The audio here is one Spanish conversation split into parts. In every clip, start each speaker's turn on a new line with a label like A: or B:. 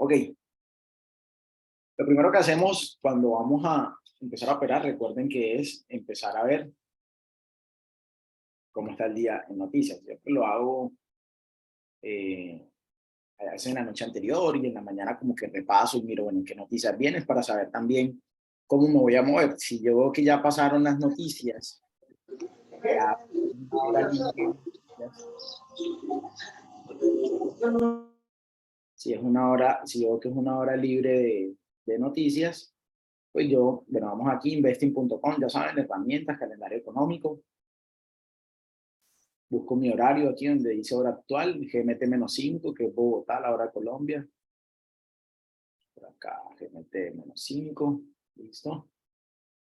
A: Ok, lo primero que hacemos cuando vamos a empezar a operar, recuerden que es empezar a ver cómo está el día en noticias. Siempre lo hago a veces en la noche anterior y en la mañana como que repaso y miro, bueno, en qué noticias vienen para saber también cómo me voy a mover. Si yo veo que ya pasaron las noticias, ya una hora libre, si es una hora, si yo veo que es una hora libre de noticias, pues yo, bueno, vamos aquí, investing.com, ya saben, herramientas, calendario económico, busco mi horario aquí donde dice hora actual, GMT-5, que es Bogotá, la hora de Colombia, por acá, GMT-5, listo,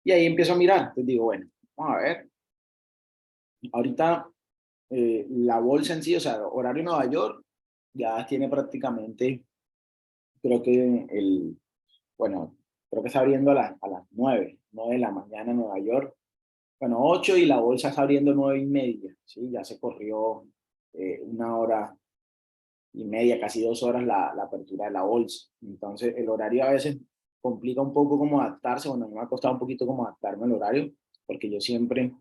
A: y ahí empiezo a mirar, entonces digo, bueno, vamos a ver, ahorita la bolsa en sí, o sea, horario Nueva York, ya tiene prácticamente, creo que bueno, creo que está abriendo a las 9 de la mañana en Nueva York, bueno, 8 y la bolsa está abriendo 9:30, ¿sí? Ya se corrió una hora y media, casi 2 horas la apertura de la bolsa. Entonces, el horario a veces complica un poco como adaptarse, bueno, a mí me ha costado un poquito como adaptarme al horario, porque yo siempre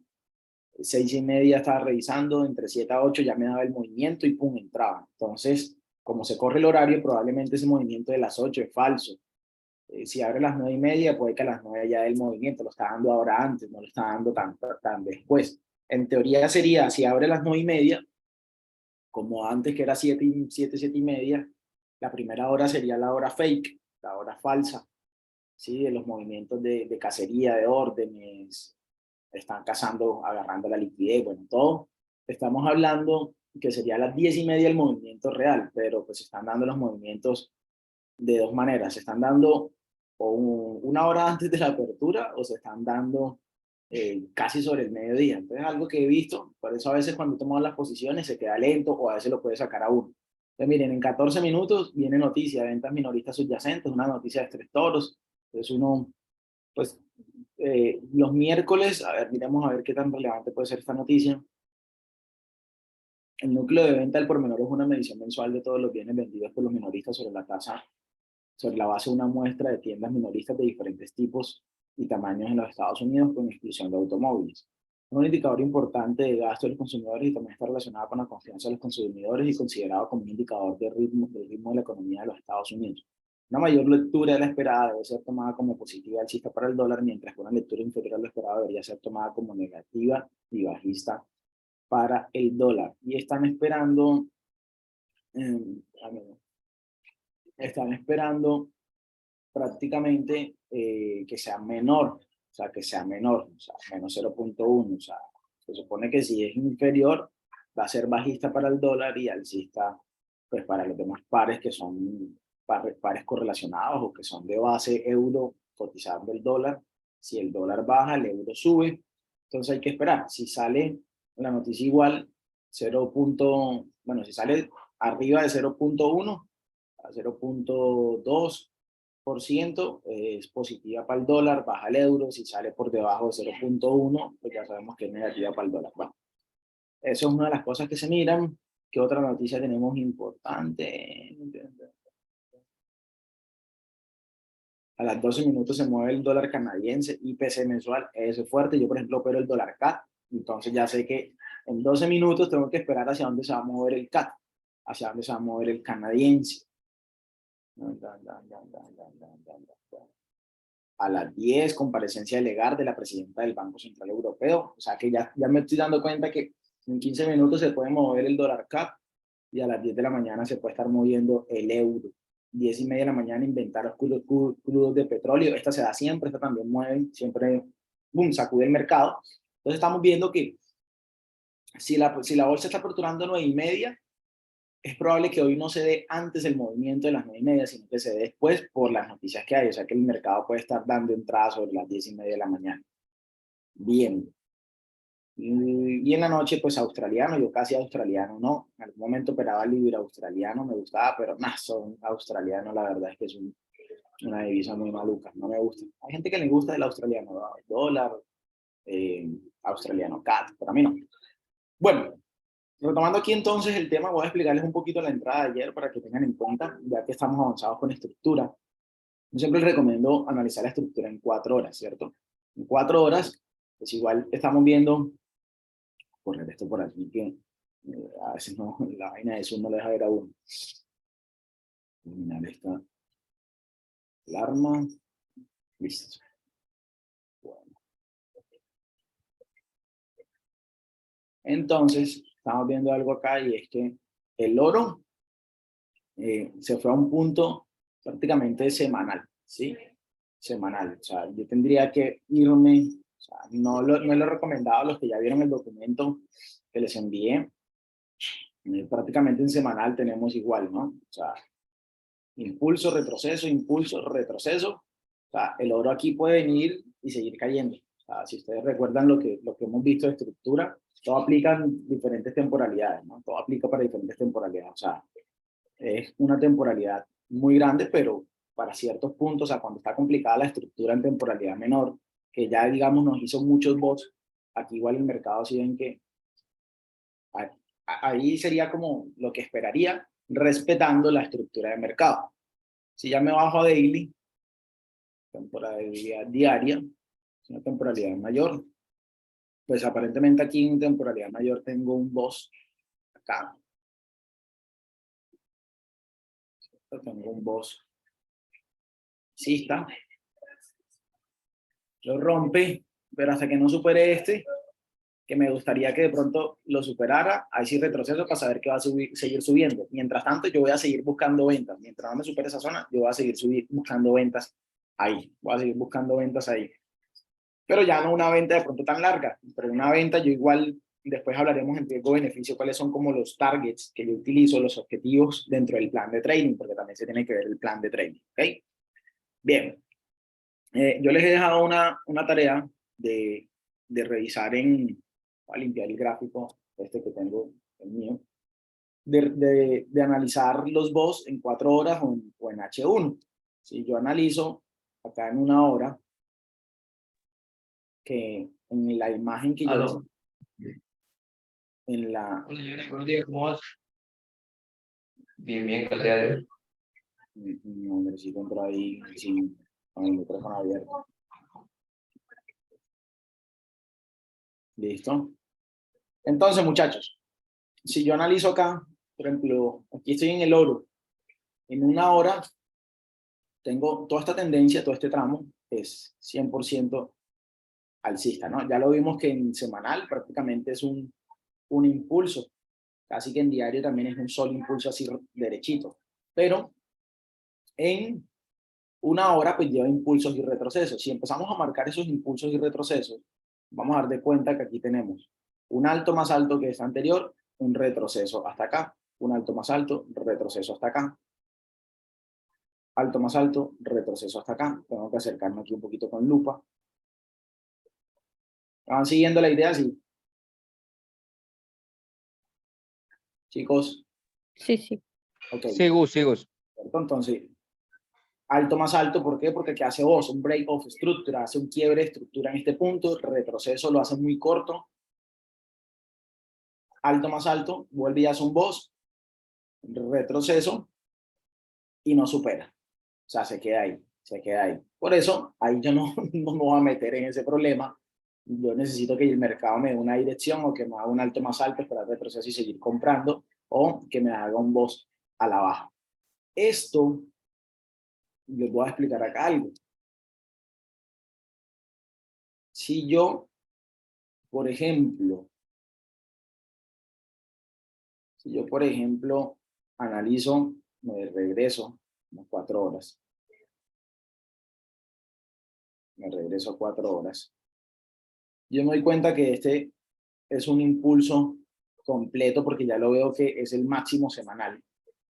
A: 6:30 estaba revisando, entre 7 a 8 ya me daba el movimiento y pum, entraba. Entonces, como se corre el horario, probablemente ese movimiento de las 8 es falso. Si abre a las 9:30, puede que a las 9 ya dé el movimiento, lo está dando ahora antes, no lo está dando tan después. En teoría sería, si abre a las 9:30, como antes que era 7:30, la primera hora sería la hora fake, la hora falsa, ¿sí? De los movimientos de cacería, de órdenes, están cazando, agarrando la liquidez, bueno, todo. Estamos hablando que sería a las 10:30 el movimiento real, pero pues están dando los movimientos de dos maneras. Se están dando una hora antes de la apertura o se están dando casi sobre el mediodía. Entonces, algo que he visto, por eso a veces cuando tomamos las posiciones se queda lento o a veces lo puede sacar a uno. Entonces, miren, en 14 minutos viene noticia de ventas minoristas subyacentes, una noticia de Tres Toros. Entonces, uno, pues, los miércoles, a ver, miremos a ver qué tan relevante puede ser esta noticia. El núcleo de venta del por menor es una medición mensual de todos los bienes vendidos por los minoristas sobre la base de una muestra de tiendas minoristas de diferentes tipos y tamaños en los Estados Unidos, con exclusión de automóviles. Es un indicador importante de gasto de los consumidores y también está relacionado con la confianza de los consumidores y considerado como un indicador del ritmo de la economía de los Estados Unidos. Una mayor lectura de la esperada debe ser tomada como positiva alcista para el dólar, mientras que una lectura inferior a la esperada debería ser tomada como negativa y bajista para el dólar. Y eh, están esperando prácticamente que sea menor, o sea, que sea menor, o sea, menos 0,1, o sea, se supone que si es inferior va a ser bajista para el dólar y alcista pues para los demás pares que son pares correlacionados o que son de base euro cotizando el dólar. Si el dólar baja, el euro sube, entonces hay que esperar. Si sale la noticia igual, 0. Bueno, si sale arriba de 0,1 a 0,2% es positiva para el dólar, baja el euro. Si sale por debajo de 0,1, pues ya sabemos que es negativa para el dólar. Bueno, eso es una de las cosas que se miran. ¿Qué otra noticia tenemos importante? A las 12 minutos se mueve el dólar canadiense, IPC mensual, eso es fuerte. Yo, por ejemplo, opero el dólar CAT, entonces ya sé que en 12 minutos tengo que esperar hacia dónde se va a mover el CAT, hacia dónde se va a mover el canadiense. A las 10, comparecencia legal de la presidenta del Banco Central Europeo. O sea que ya me estoy dando cuenta que en 15 minutos se puede mover el dólar CAP y a las 10 de la mañana se puede estar moviendo el euro. 10:30 de la mañana inventar crudos de petróleo. Esta se da siempre, esta también mueve, siempre boom, sacude el mercado. Entonces estamos viendo que si la bolsa está aperturando 9:30, es probable que hoy no se dé antes el movimiento de las 9:30, sino que se dé después por las noticias que hay. O sea que el mercado puede estar dando entrada sobre las 10:30 de la mañana. Bien. Y en la noche, pues australiano, yo casi australiano, ¿no? En algún momento operaba libre australiano, me gustaba, pero más son australiano, la verdad es que es una divisa muy maluca, no me gusta. Hay gente que le gusta el australiano, ¿no? El dólar, australiano CAT, pero a mí no. Bueno, Retomando aquí entonces el tema, voy a explicarles un poquito la entrada de ayer para que tengan en cuenta, ya que estamos avanzados con estructura. Yo siempre les recomiendo analizar la estructura en 4 horas, ¿cierto? En 4 horas, pues igual estamos viendo, poner esto por aquí, que a veces no, la vaina de Zoom no le deja ver a uno. Eliminar esta alarma. Listo. Bueno. Entonces, estamos viendo algo acá y es que el oro se fue a un punto prácticamente semanal, ¿sí? Semanal. O sea, yo tendría que irme, o sea, no lo he recomendado a los que ya vieron el documento que les envié. Prácticamente en semanal tenemos igual, ¿no? O sea, impulso, retroceso. O sea, el oro aquí puede venir y seguir cayendo. O sea, si ustedes recuerdan lo que hemos visto de estructura, todo aplica en diferentes temporalidades, ¿no? Todo aplica para diferentes temporalidades. O sea, es una temporalidad muy grande, pero para ciertos puntos, o sea, cuando está complicada la estructura en temporalidad menor, que ya, digamos, nos hizo muchos bots, aquí igual el mercado sí ven que ahí sería como lo que esperaría, respetando la estructura de mercado. Si ya me bajo a daily, temporalidad diaria, es una temporalidad mayor, pues aparentemente aquí en temporalidad mayor tengo un boss acá. Tengo un boss alcista, lo rompe, pero hasta que no supere este, que me gustaría que de pronto lo superara, ahí sí retroceso para saber que va a seguir subiendo. Mientras tanto, yo voy a seguir buscando ventas. Mientras no me supere esa zona, yo voy a seguir buscando ventas ahí. Voy a seguir buscando ventas ahí. Pero ya no una venta de pronto tan larga, pero una venta yo igual, después hablaremos en riesgo-beneficio, cuáles son como los targets que yo utilizo, los objetivos dentro del plan de trading, porque también se tiene que ver el plan de trading, ¿ok? Bien, yo les he dejado una tarea de revisar voy a limpiar el gráfico, este que tengo, el mío, de analizar los BOS en 4 horas o en H1. Si yo analizo acá en 1 hora, que en la imagen que yo les, en la...
B: Hola, buenos días, ¿cómo vas? Bien, bien, gracias.
A: No necesito entrar ahí sin, con el micrófono abierto. ¿Listo? Entonces, muchachos, si yo analizo acá, por ejemplo, aquí estoy en el oro, en 1 hora tengo toda esta tendencia, todo este tramo es 100% alcista, ¿no? Ya lo vimos que en semanal prácticamente es un impulso, casi que en diario también es un solo impulso así derechito, pero en 1 hora pues lleva impulsos y retrocesos. Si empezamos a marcar esos impulsos y retrocesos, vamos a dar de cuenta que aquí tenemos un alto más alto que este anterior, un retroceso hasta acá, un alto más alto, retroceso hasta acá, alto más alto, retroceso hasta acá. Tengo que acercarme aquí un poquito con lupa. ¿Van siguiendo la idea? Sí. Chicos.
C: Sí, sí.
A: Ok.
B: Sigo.
A: Entonces, alto más alto, ¿por qué? Porque aquí hace un break of estructura, hace un quiebre de estructura en este punto, retroceso lo hace muy corto, alto más alto, vuelve y hace un boss, retroceso y no supera. O sea, se queda ahí, se queda ahí. Por eso, ahí yo no me voy a meter en ese problema. Yo necesito que el mercado me dé una dirección o que me haga un alto más alto para retroceso y seguir comprando, o que me haga un boss a la baja. Esto, les voy a explicar acá algo. Si yo, por ejemplo, analizo, me regreso unas 4 horas, me regreso a 4 horas, yo me doy cuenta que este es un impulso completo porque ya lo veo que es el máximo semanal,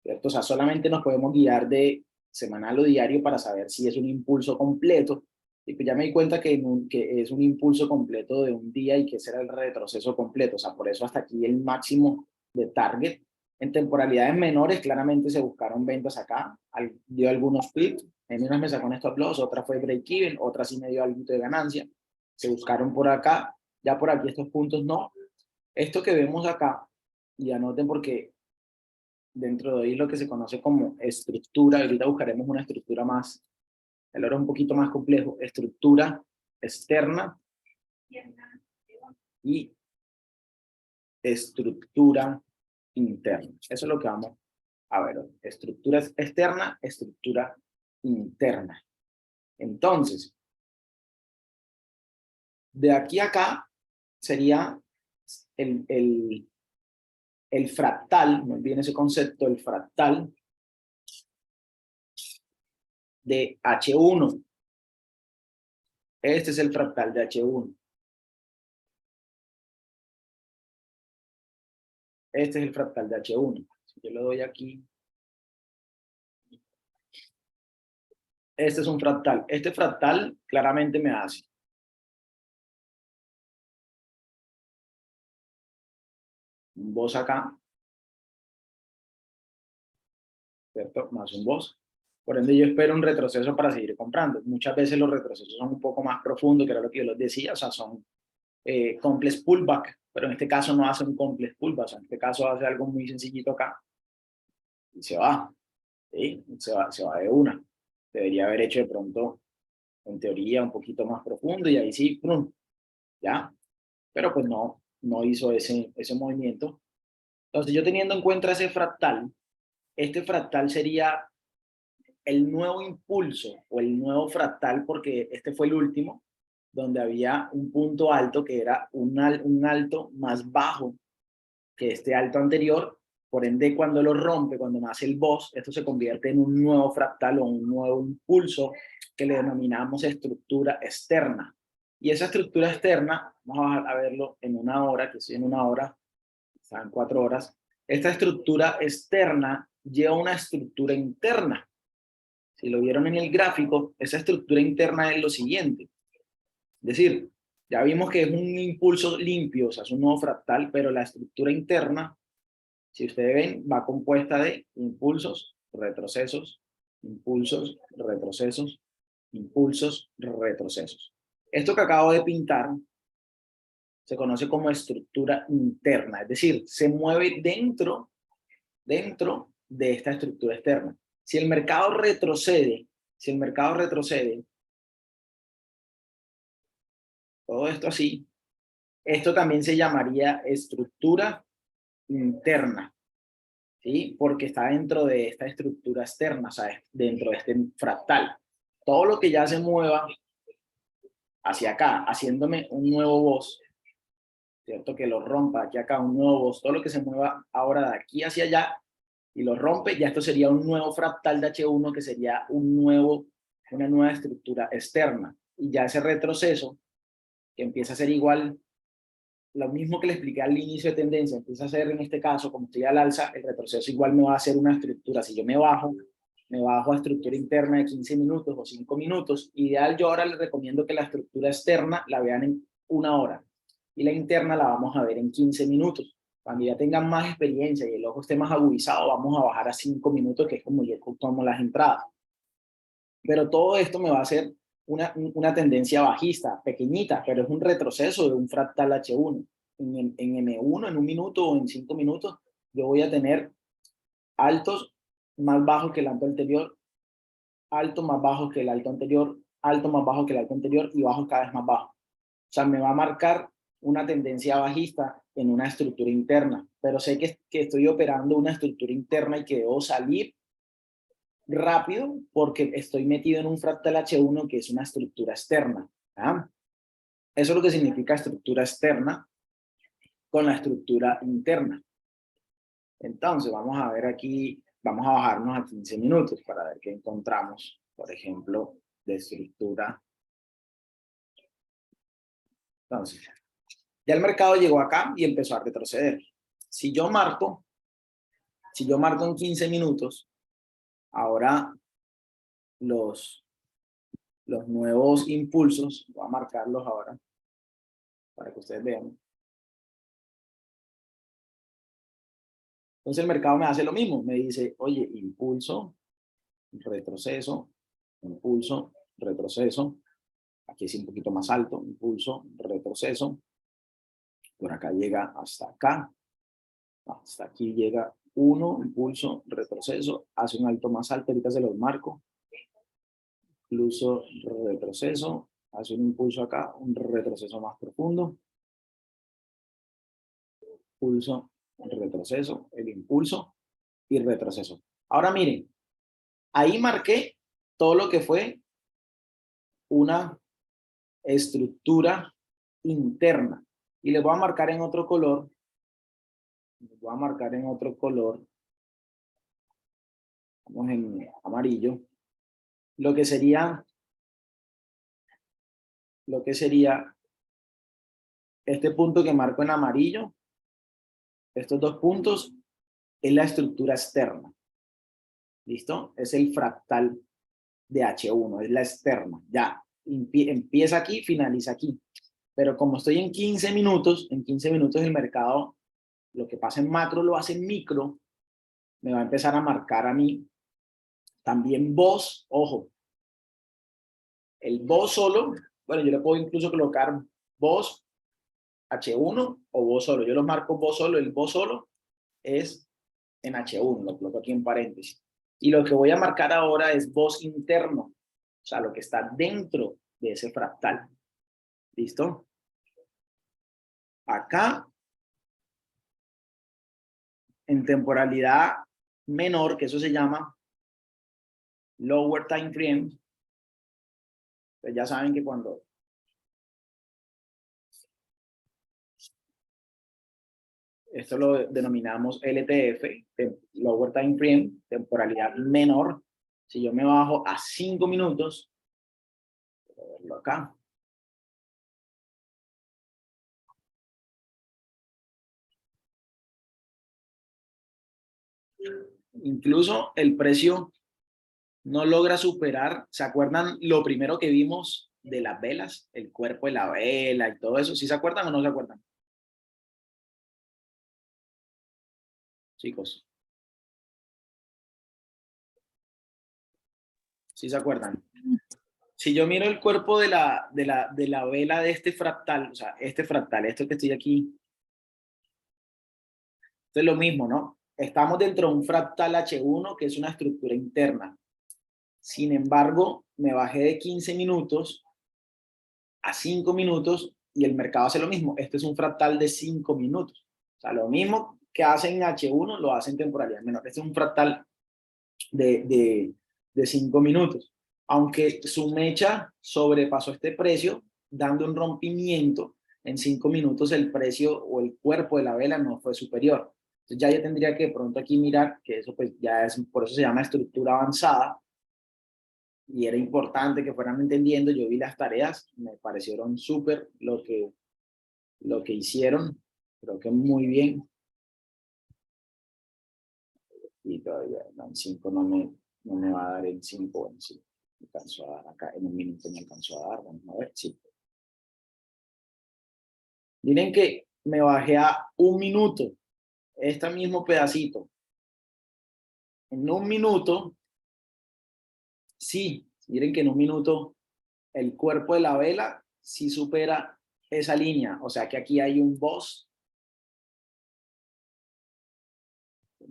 A: ¿cierto? O sea, solamente nos podemos guiar de semanal o diario para saber si es un impulso completo. Y pues ya me di cuenta que es un impulso completo de un día y que ese era el retroceso completo. O sea, por eso hasta aquí el máximo de target. En temporalidades menores, claramente se buscaron ventas acá. Dio algunos clics. En unas me sacó un stop loss, otra fue break even, otra sí me dio algo de ganancia. Se buscaron por acá. Ya por aquí estos puntos no. Esto que vemos acá Y anoten porque dentro de ahí lo que se conoce como estructura, ahorita buscaremos una estructura más, el oro es un poquito más complejo, estructura externa y estructura interna. Eso es lo que vamos a ver hoy. Estructura externa, estructura interna. Entonces, de aquí a acá sería el fractal, no olviden ese concepto, el fractal de H1. Este es el fractal de H1. Este es el fractal de H1. Si yo le doy aquí, este es un fractal. Este fractal claramente me hace un voz acá, ¿cierto? Más un voz. Por ende, yo espero un retroceso para seguir comprando. Muchas veces los retrocesos son un poco más profundos, que era lo que yo les decía, o sea, son complex pullback, pero en este caso no hace un complex pullback, o sea, en este caso hace algo muy sencillito acá y se va, ¿sí? Se va de una. Debería haber hecho de pronto, en teoría, un poquito más profundo y ahí sí, ¡prum! ¿Ya? Pero pues no hizo ese movimiento. Entonces yo teniendo en cuenta ese fractal, este fractal sería el nuevo impulso o el nuevo fractal, porque este fue el último, donde había un punto alto que era un alto más bajo que este alto anterior. Por ende, cuando lo rompe, cuando nace el boss, esto se convierte en un nuevo fractal o un nuevo impulso que le denominamos estructura externa. Y esa estructura externa, vamos a verlo en una hora, que estoy en una hora, están 4 horas. Esta estructura externa lleva una estructura interna. Si lo vieron en el gráfico, esa estructura interna es lo siguiente. Es decir, ya vimos que es un impulso limpio, o sea, es un nuevo fractal, pero la estructura interna, si ustedes ven, va compuesta de impulsos, retrocesos, impulsos, retrocesos, impulsos, retrocesos. Esto que acabo de pintar se conoce como estructura interna, es decir, se mueve dentro de esta estructura externa. Si el mercado retrocede, todo esto así, esto también se llamaría estructura interna, ¿sí? Porque está dentro de esta estructura externa, o sea, dentro de este fractal. Todo lo que ya se mueva hacia acá, haciéndome un nuevo voz, ¿cierto? Que lo rompa aquí acá, un nuevo voz, todo lo que se mueva ahora de aquí hacia allá y lo rompe, ya esto sería un nuevo fractal de H1 que sería una nueva estructura externa. Y ya ese retroceso, que empieza a ser igual, lo mismo que le expliqué al inicio de tendencia, empieza a ser en este caso, como estoy al alza, el retroceso igual me va a hacer una estructura. Si yo me bajo a estructura interna de 15 minutos o 5 minutos. Ideal, yo ahora les recomiendo que la estructura externa la vean en una hora y la interna la vamos a ver en 15 minutos. Cuando ya tengan más experiencia y el ojo esté más agudizado, vamos a bajar a 5 minutos, que es como yo tomo las entradas. Pero todo esto me va a hacer una tendencia bajista, pequeñita, pero es un retroceso de un fractal H1. En M1, en un minuto o en 5 minutos, yo voy a tener altos más bajos que el alto anterior, alto más bajo que el alto anterior, alto más bajo que el alto anterior y bajos cada vez más bajos. O sea, me va a marcar una tendencia bajista en una estructura interna, pero sé que estoy operando una estructura interna y que debo salir rápido porque estoy metido en un fractal H1 que es una estructura externa. ¿Ah? Eso es lo que significa estructura externa con la estructura interna. Entonces, vamos a ver aquí, vamos a bajarnos a 15 minutos para ver qué encontramos, por ejemplo, de estructura. Entonces, ya el mercado llegó acá y empezó a retroceder. Si yo marco en 15 minutos, ahora los nuevos impulsos, voy a marcarlos ahora para que ustedes vean. Entonces el mercado me hace lo mismo, me dice, oye, impulso, retroceso, impulso, retroceso, aquí es un poquito más alto, impulso, retroceso, por acá llega hasta acá, Hasta aquí llega 1, impulso, retroceso, hace un alto más alto, ahorita se los marco. Incluso retroceso, hace un impulso acá, un retroceso más profundo. Impulso, retroceso, el impulso y retroceso. Ahora miren, ahí marqué todo lo que fue una estructura interna. Y les voy a marcar en otro color. Les voy a marcar en otro color. Vamos en amarillo. Lo que sería este punto que marco en amarillo, estos dos puntos, es la estructura externa. ¿Listo? Es el fractal de H1, es la externa. Ya, empieza aquí, finaliza aquí. Pero como estoy en 15 minutos el mercado, lo que pasa en macro lo hace en micro, me va a empezar a marcar a mí también voz, ojo. El voz solo, bueno, yo le puedo incluso colocar voz H1 o voz solo. Yo lo marco voz solo, el voz solo es en H1, lo coloco aquí en paréntesis. Y lo que voy a marcar ahora es voz interno, o sea, lo que está dentro de ese fractal. ¿Listo? Acá, en temporalidad menor, que eso se llama lower time frame, pues ya saben que cuando esto lo denominamos LTF, lower time frame, temporalidad menor. Si yo me bajo a 5 minutos, voy a verlo acá. Incluso el precio no logra superar, ¿se acuerdan lo primero que vimos de las velas? El cuerpo de la vela y todo eso, ¿sí se acuerdan o no se acuerdan? Chicos, ¿sí se acuerdan? Si yo miro el cuerpo de la vela de este fractal, o sea, este fractal, esto que estoy aquí, esto es lo mismo, ¿no? Estamos dentro de un fractal H1 que es una estructura interna. Sin embargo, me bajé de 15 minutos a 5 minutos y el mercado hace lo mismo. Este es un fractal de 5 minutos. O sea, lo mismo que hacen en H1 lo hacen en temporalidad menor. Este es un fractal de 5 minutos. Aunque su mecha sobrepasó este precio, dando un rompimiento, en 5 minutos el precio o el cuerpo de la vela no fue superior. Entonces ya yo tendría que pronto aquí mirar que eso pues ya es, por eso se llama estructura avanzada, y era importante que fueran entendiendo. Yo vi las tareas, me parecieron súper lo que hicieron, creo que muy bien. Y todavía en 5 no me va a dar el 5, bueno, sí, me alcanzó a dar acá, en un minuto me alcanzó a dar, vamos a ver, sí. Miren que me bajé a 1 minuto, este mismo pedacito. En 1 minuto, sí, miren que en 1 minuto el cuerpo de la vela sí supera esa línea, o sea que aquí hay un boss.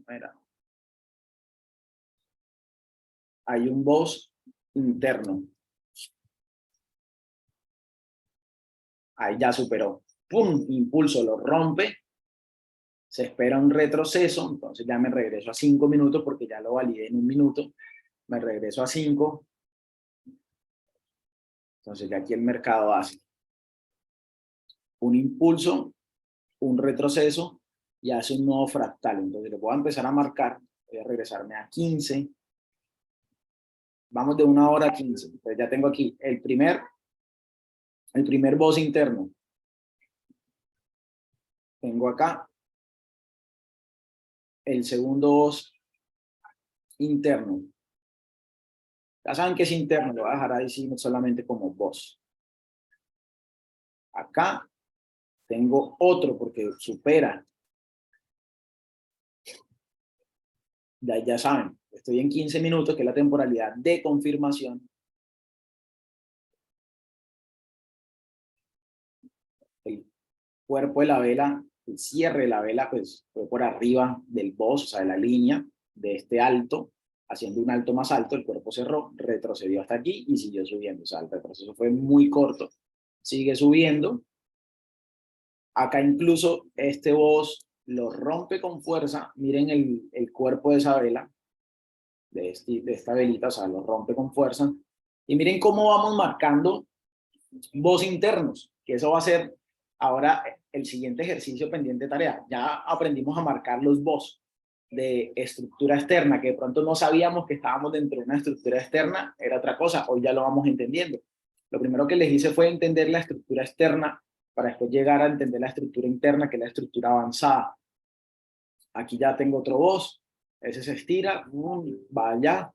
A: Mira, hay un boss interno. Ahí ya superó. ¡Pum! Impulso, lo rompe. Se espera un retroceso, entonces ya me regreso a 5 minutos porque ya lo validé en 1 minuto. Me regreso a 5. Entonces ya aquí el mercado hace un impulso, un retroceso y hace un nuevo fractal. Entonces lo voy a empezar a marcar. Voy a regresarme a 15. Vamos de 1 hora a 15. Entonces ya tengo aquí el primer boss interno. Tengo acá el segundo boss interno. Ya saben que es interno, lo voy a dejar ahí solamente como boss. Acá tengo otro porque supera. Ya saben, estoy en 15 minutos, que es la temporalidad de confirmación. El cuerpo de la vela el cierre de la vela pues fue por arriba del boss, o sea, de la línea de este alto, haciendo un alto más alto, el cuerpo cerró, retrocedió hasta aquí y siguió subiendo. O sea, el retroceso fue muy corto. Sigue subiendo. Acá incluso este boss lo rompe con fuerza. Miren el cuerpo de esa vela, de esta velita, o sea, lo rompe con fuerza. Y miren cómo vamos marcando boss internos, que eso va a ser ahora el siguiente ejercicio pendiente de tarea. Ya aprendimos a marcar los boss de estructura externa, que de pronto no sabíamos que estábamos dentro de una estructura externa, era otra cosa, hoy ya lo vamos entendiendo. Lo primero que les hice fue entender la estructura externa para después llegar a entender la estructura interna, que es la estructura avanzada. Aquí ya tengo otro boss, ese se estira, va allá,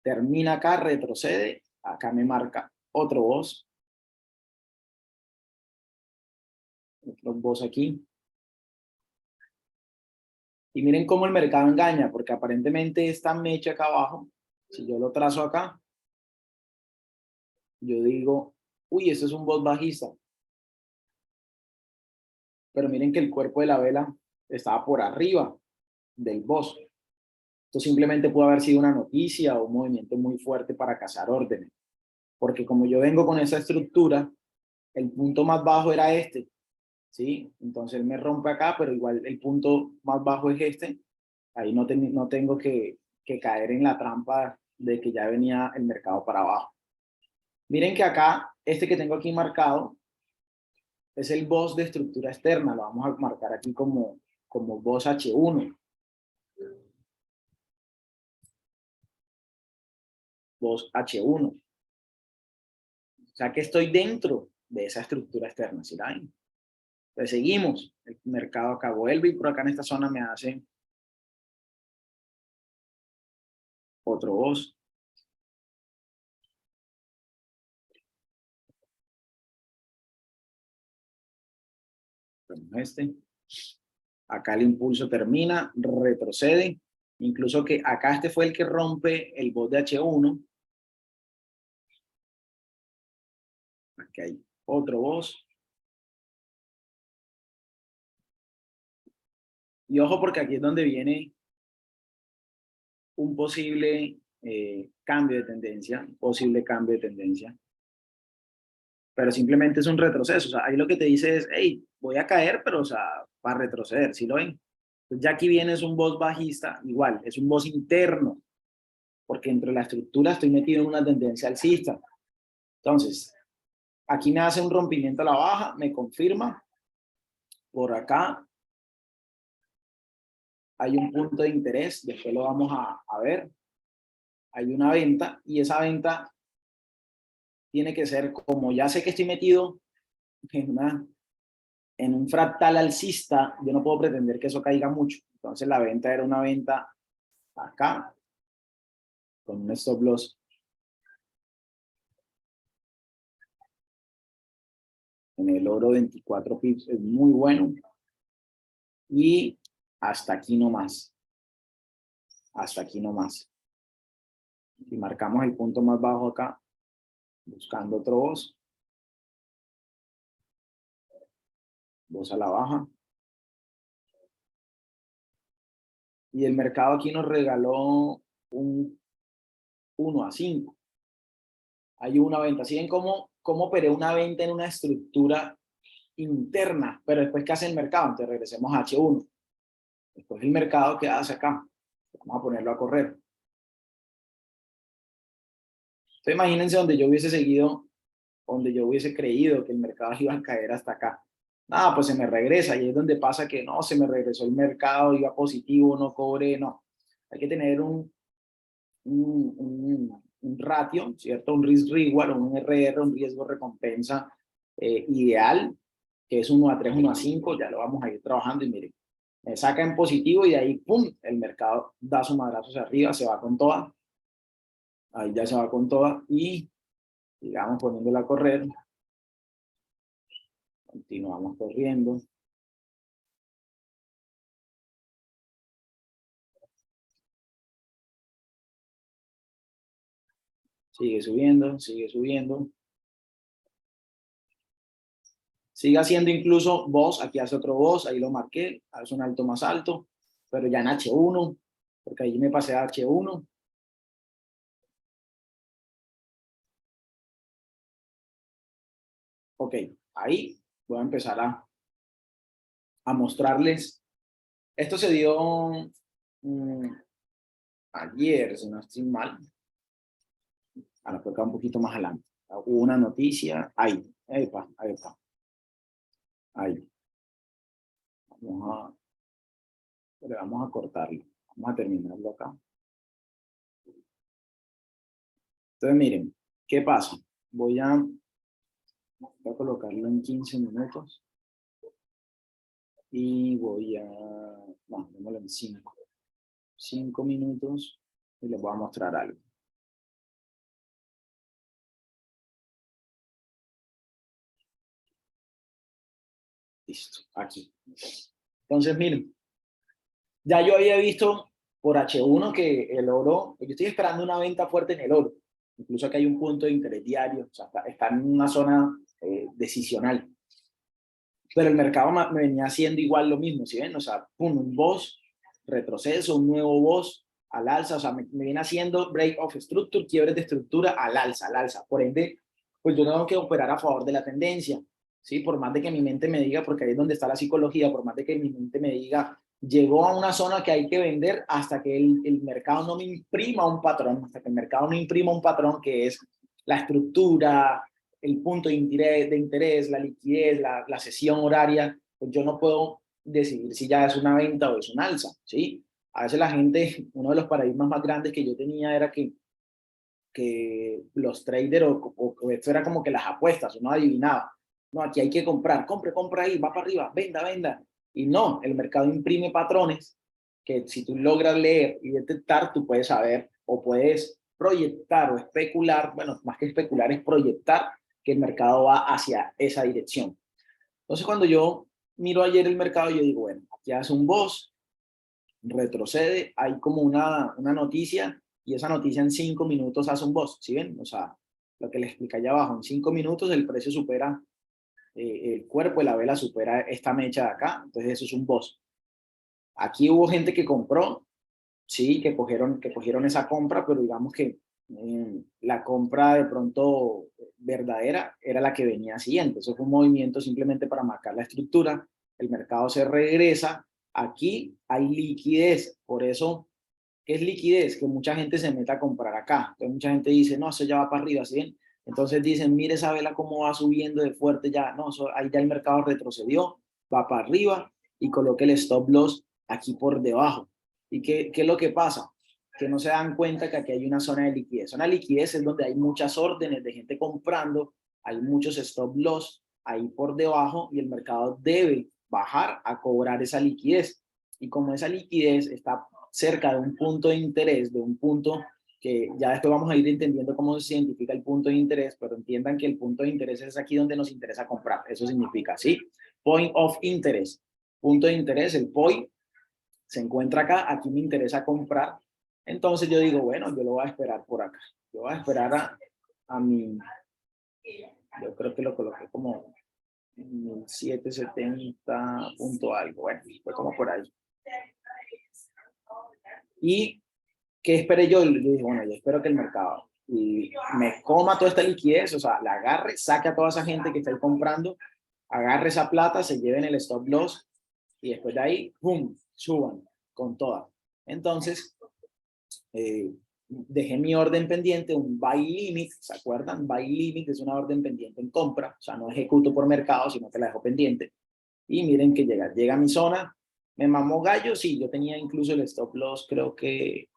A: termina acá, retrocede, acá me marca otro boss, otro boss aquí. Y miren cómo el mercado engaña, porque aparentemente esta mecha acá abajo, si yo lo trazo acá, yo digo, uy, este es un boss bajista. Pero miren que el cuerpo de la vela estaba por arriba del boss. Esto simplemente pudo haber sido una noticia o un movimiento muy fuerte para cazar órdenes. Porque como yo vengo con esa estructura, el punto más bajo era este, ¿sí? Entonces él me rompe acá, pero igual el punto más bajo es este. Ahí no tengo que caer en la trampa de que ya venía el mercado para abajo. Miren que acá, este que tengo aquí marcado, es el boss de estructura externa. Lo vamos a marcar aquí como boss H1. Boss H1. O sea que estoy dentro de esa estructura externa, ¿sí la ven? Entonces seguimos. El mercado acá vuelve y por acá en esta zona me hace otro boss. Este. Acá el impulso termina, retrocede. Incluso que acá este fue el que rompe el boss de H1. Aquí hay otro boss. Y ojo porque aquí es donde viene un posible cambio de tendencia, pero simplemente es un retroceso. O sea, ahí lo que te dice es, hey, voy a caer, pero o sea, para retroceder, ¿sí lo ven? Entonces ya aquí viene es un boss bajista, igual, es un boss interno, porque entre la estructura estoy metido en una tendencia alcista. Entonces, aquí me hace un rompimiento a la baja, me confirma, por acá hay un punto de interés, después lo vamos a ver, hay una venta y esa venta tiene que ser, como ya sé que estoy metido en un fractal alcista, yo no puedo pretender que eso caiga mucho. Entonces la venta era una venta acá, con un stop loss en el oro 24 pips, es muy bueno. Y hasta aquí nomás, hasta aquí nomás. Y marcamos el punto más bajo acá, buscando otro boss. Boss a la baja. Y el mercado aquí nos regaló un 1 a 5. Hay una venta. ¿Sí ven cómo operé una venta en una estructura interna? Pero después, ¿qué hace el mercado? Entonces regresemos a H1. Después el mercado, ¿qué hace acá? Vamos a ponerlo a correr. Entonces imagínense donde yo hubiese seguido, donde yo hubiese creído que el mercado iba a caer hasta acá. Nada, pues se me regresa y es donde pasa que no, se me regresó el mercado, iba positivo, no cobré, no. Hay que tener un ratio, ¿cierto? Un risk reward, un RR, un riesgo recompensa ideal, que es 1 a 3, 1 a 5, ya lo vamos a ir trabajando y miren, me saca en positivo y de ahí, ¡pum!, el mercado da su madrazo hacia arriba, se va con toda, ahí ya se va con toda y, digamos, poniéndola a correr, continuamos corriendo. Sigue subiendo, sigue subiendo. Sigue haciendo incluso voz, aquí hace otro voz, ahí lo marqué, hace un alto más alto, pero ya en H1, porque ahí me pasé a H1. Ok, ahí voy a empezar a mostrarles. Esto se dio ayer, si no estoy mal. Ahora toca un poquito más adelante. Hubo una noticia, ahí, epa, ahí está. Ahí. Vamos a cortarlo. Vamos a terminarlo acá. Entonces, miren, ¿qué pasa? Voy a colocarlo en 15 minutos. Y voy a... No, démoslo en 5. 5 minutos y les voy a mostrar algo. Listo, aquí. Entonces, miren, ya yo había visto por H1 que el oro, yo estoy esperando una venta fuerte en el oro. Incluso aquí hay un punto de interés diario, o sea, está en una zona decisional. Pero el mercado me venía haciendo igual lo mismo, ¿sí ven? O sea, pum, un boss, retroceso, un nuevo boss al alza, o sea, me viene haciendo break of structure, quiebres de estructura al alza, al alza. Por ende, pues yo tengo que operar a favor de la tendencia, ¿sí? Por más de que mi mente me diga, porque ahí es donde está la psicología, por más de que mi mente me diga, llegó a una zona que hay que vender hasta que el mercado no me imprima un patrón, hasta que el mercado no imprima un patrón que es la estructura, el punto de interés, la liquidez, la sesión horaria, pues yo no puedo decidir si ya es una venta o es un alza, ¿sí? A veces la gente, uno de los paradigmas más grandes que yo tenía era que los traders o esto era como que las apuestas, uno adivinaba, no, aquí hay que comprar, compra ahí, va para arriba, venda. Y no, el mercado imprime patrones que si tú logras leer y detectar, tú puedes saber o puedes proyectar o especular, bueno, más que especular es proyectar que el mercado va hacia esa dirección. Entonces, cuando yo miro ayer el mercado, yo digo, bueno, aquí hace un boss, retrocede, hay como una noticia y esa noticia en 5 minutos hace un boss, ¿sí ven? O sea, lo que les explica allá abajo, en 5 minutos el precio supera, el cuerpo de la vela supera esta mecha de acá, entonces eso es un boss. Aquí hubo gente que compró, sí, que cogieron esa compra, pero digamos que la compra de pronto verdadera era la que venía siguiente. Eso fue un movimiento simplemente para marcar la estructura. El mercado se regresa. Aquí hay liquidez. Por eso, ¿qué es liquidez? Que mucha gente se meta a comprar acá. Entonces mucha gente dice, no, eso ya va para arriba, ¿sí? Entonces dicen, mire esa vela cómo va subiendo de fuerte ya. No, ahí ya el mercado retrocedió, va para arriba y coloque el stop loss aquí por debajo. ¿Y qué es lo que pasa? Que no se dan cuenta que aquí hay una zona de liquidez. Zona de liquidez es donde hay muchas órdenes de gente comprando, hay muchos stop loss ahí por debajo y el mercado debe bajar a cobrar esa liquidez. Y como esa liquidez está cerca de un punto de interés, de un punto que ya después vamos a ir entendiendo cómo se identifica el punto de interés, pero entiendan que el punto de interés es aquí donde nos interesa comprar. Eso significa, ¿sí? Point of interest. Punto de interés, el point se encuentra acá, aquí me interesa comprar. Entonces yo digo, bueno, yo lo voy a esperar por acá. Yo voy a esperar a mi, yo creo que lo coloqué como 1770 punto algo, bueno, fue como por ahí. ¿Y qué esperé yo? Yo dije, bueno, yo espero que el mercado y me coma toda esta liquidez, o sea, la agarre, saque a toda esa gente que está ahí comprando, agarre esa plata, se lleven el stop loss y después de ahí, ¡pum!, suban con toda. Entonces, dejé mi orden pendiente, un buy limit, ¿se acuerdan? Buy limit es una orden pendiente en compra, o sea, no ejecuto por mercado, sino que la dejo pendiente. Y miren que llega a mi zona, me mamó gallo, sí, yo tenía incluso el stop loss, creo que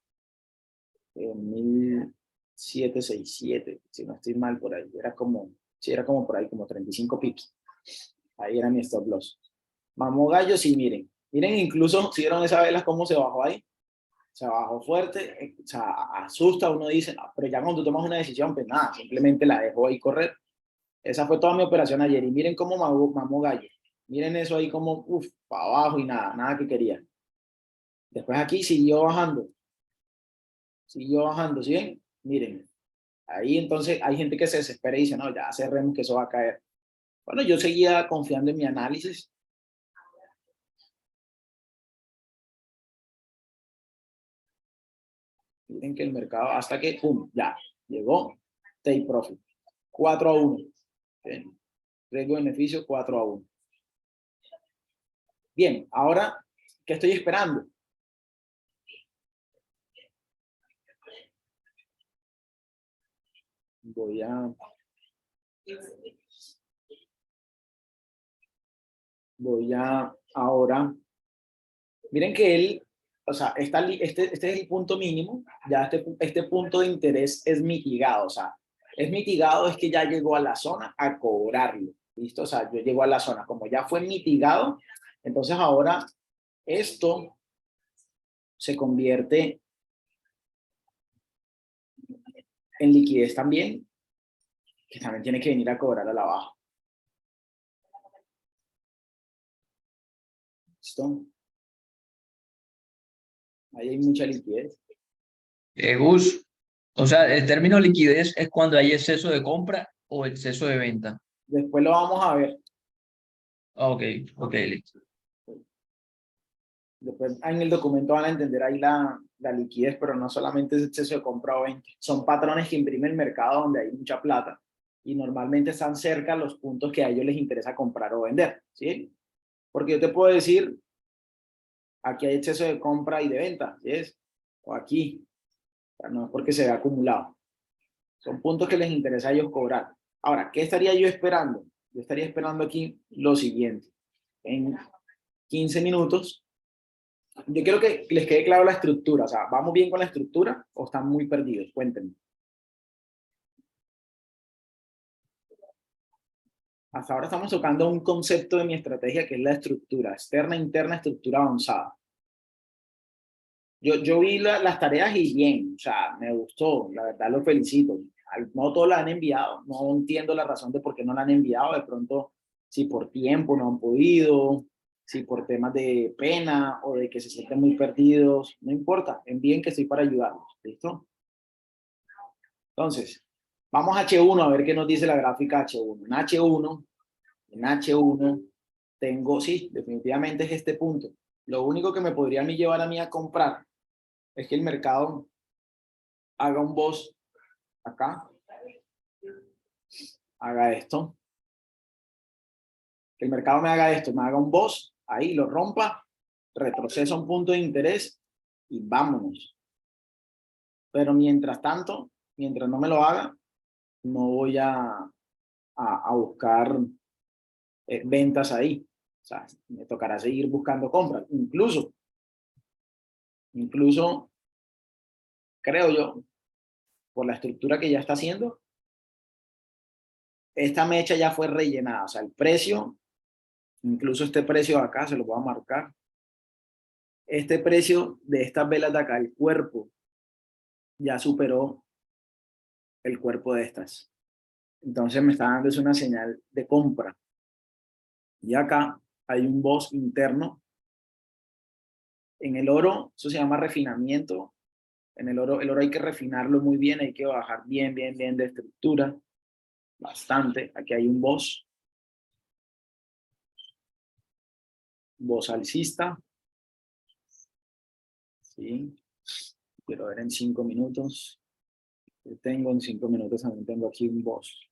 A: 1767, si no estoy mal por ahí, era como, sí, era como por ahí, como 35 pips. Ahí era mi stop loss. Mamó gallo, sí, miren incluso, si vieron esa vela cómo se bajó ahí, se bajó fuerte, o sea, asusta, uno dice, no, pero ya cuando tú tomas una decisión, pues nada, simplemente la dejo ahí correr. Esa fue toda mi operación ayer, y miren cómo mamó gallo. Miren eso ahí como, uff, para abajo y nada que quería. Después aquí siguió bajando, ¿sí ven? Miren, ahí entonces hay gente que se desespera y dice, no, ya cerremos que eso va a caer. Bueno, yo seguía confiando en mi análisis. Miren que el mercado, hasta que, pum, ya, llegó, take profit. 4-1. Bien. Riesgo-beneficio 4-1. Bien, ahora, ¿qué estoy esperando? Voy a ahora, miren que él, o sea, este es el punto mínimo, ya este punto de interés es mitigado, o sea, es mitigado es que ya llegó a la zona a cobrarlo, ¿listo? O sea, yo llego a la zona, como ya fue mitigado, entonces ahora esto se convierte en liquidez también, que también tiene que venir a cobrar a la baja. ¿Listo? Ahí hay mucha liquidez.
B: Gus, o sea, el término liquidez es cuando hay exceso de compra o exceso de venta.
A: Después lo vamos a ver.
B: Ok, ok, listo.
A: Después en el documento van a entender ahí la liquidez, pero no solamente es exceso de compra o venta. Son patrones que imprime el mercado donde hay mucha plata y normalmente están cerca a los puntos que a ellos les interesa comprar o vender, ¿sí? Porque yo te puedo decir, aquí hay exceso de compra y de venta, ¿sí es? O aquí, o sea, no es porque se vea acumulado. Son puntos que les interesa a ellos cobrar. Ahora, ¿qué estaría yo esperando? Yo estaría esperando aquí lo siguiente. En 15 minutos, yo quiero que les quede claro la estructura. O sea, ¿vamos bien con la estructura o están muy perdidos? Cuéntenme. Hasta ahora estamos tocando un concepto de mi estrategia que es la estructura, externa, interna, estructura avanzada. Yo vi las tareas y bien, o sea, me gustó, la verdad lo felicito. No todos la han enviado, no entiendo la razón de por qué no la han enviado, de pronto si por tiempo no han podido, si por temas de pena o de que se sienten muy perdidos, no importa, envíen que estoy para ayudarlos, ¿listo? Entonces, vamos a H1 a ver qué nos dice la gráfica H1. En H1 tengo, sí, definitivamente es este punto. Lo único que me podría a mí llevar a mí a comprar es que el mercado haga un boss acá, haga esto, que el mercado me haga esto, me haga un boss, ahí lo rompa, retrocesa un punto de interés y vámonos. Pero mientras tanto, mientras no me lo haga, no voy a buscar ventas ahí. O sea, me tocará seguir buscando compras. Incluso, creo yo, por la estructura que ya está haciendo, esta mecha ya fue rellenada. O sea, el precio, incluso este precio de acá, se lo voy a marcar. Este precio de estas velas de acá, el cuerpo, ya superó el cuerpo de estas. Entonces me está dando una señal de compra. Y acá hay un boss interno. En el oro, eso se llama refinamiento. En el oro hay que refinarlo muy bien, hay que bajar bien de estructura. Bastante. Aquí hay un boss alcista. ¿Sí? Quiero ver en 5 minutos. Yo tengo en 5 minutos, también tengo aquí un boss.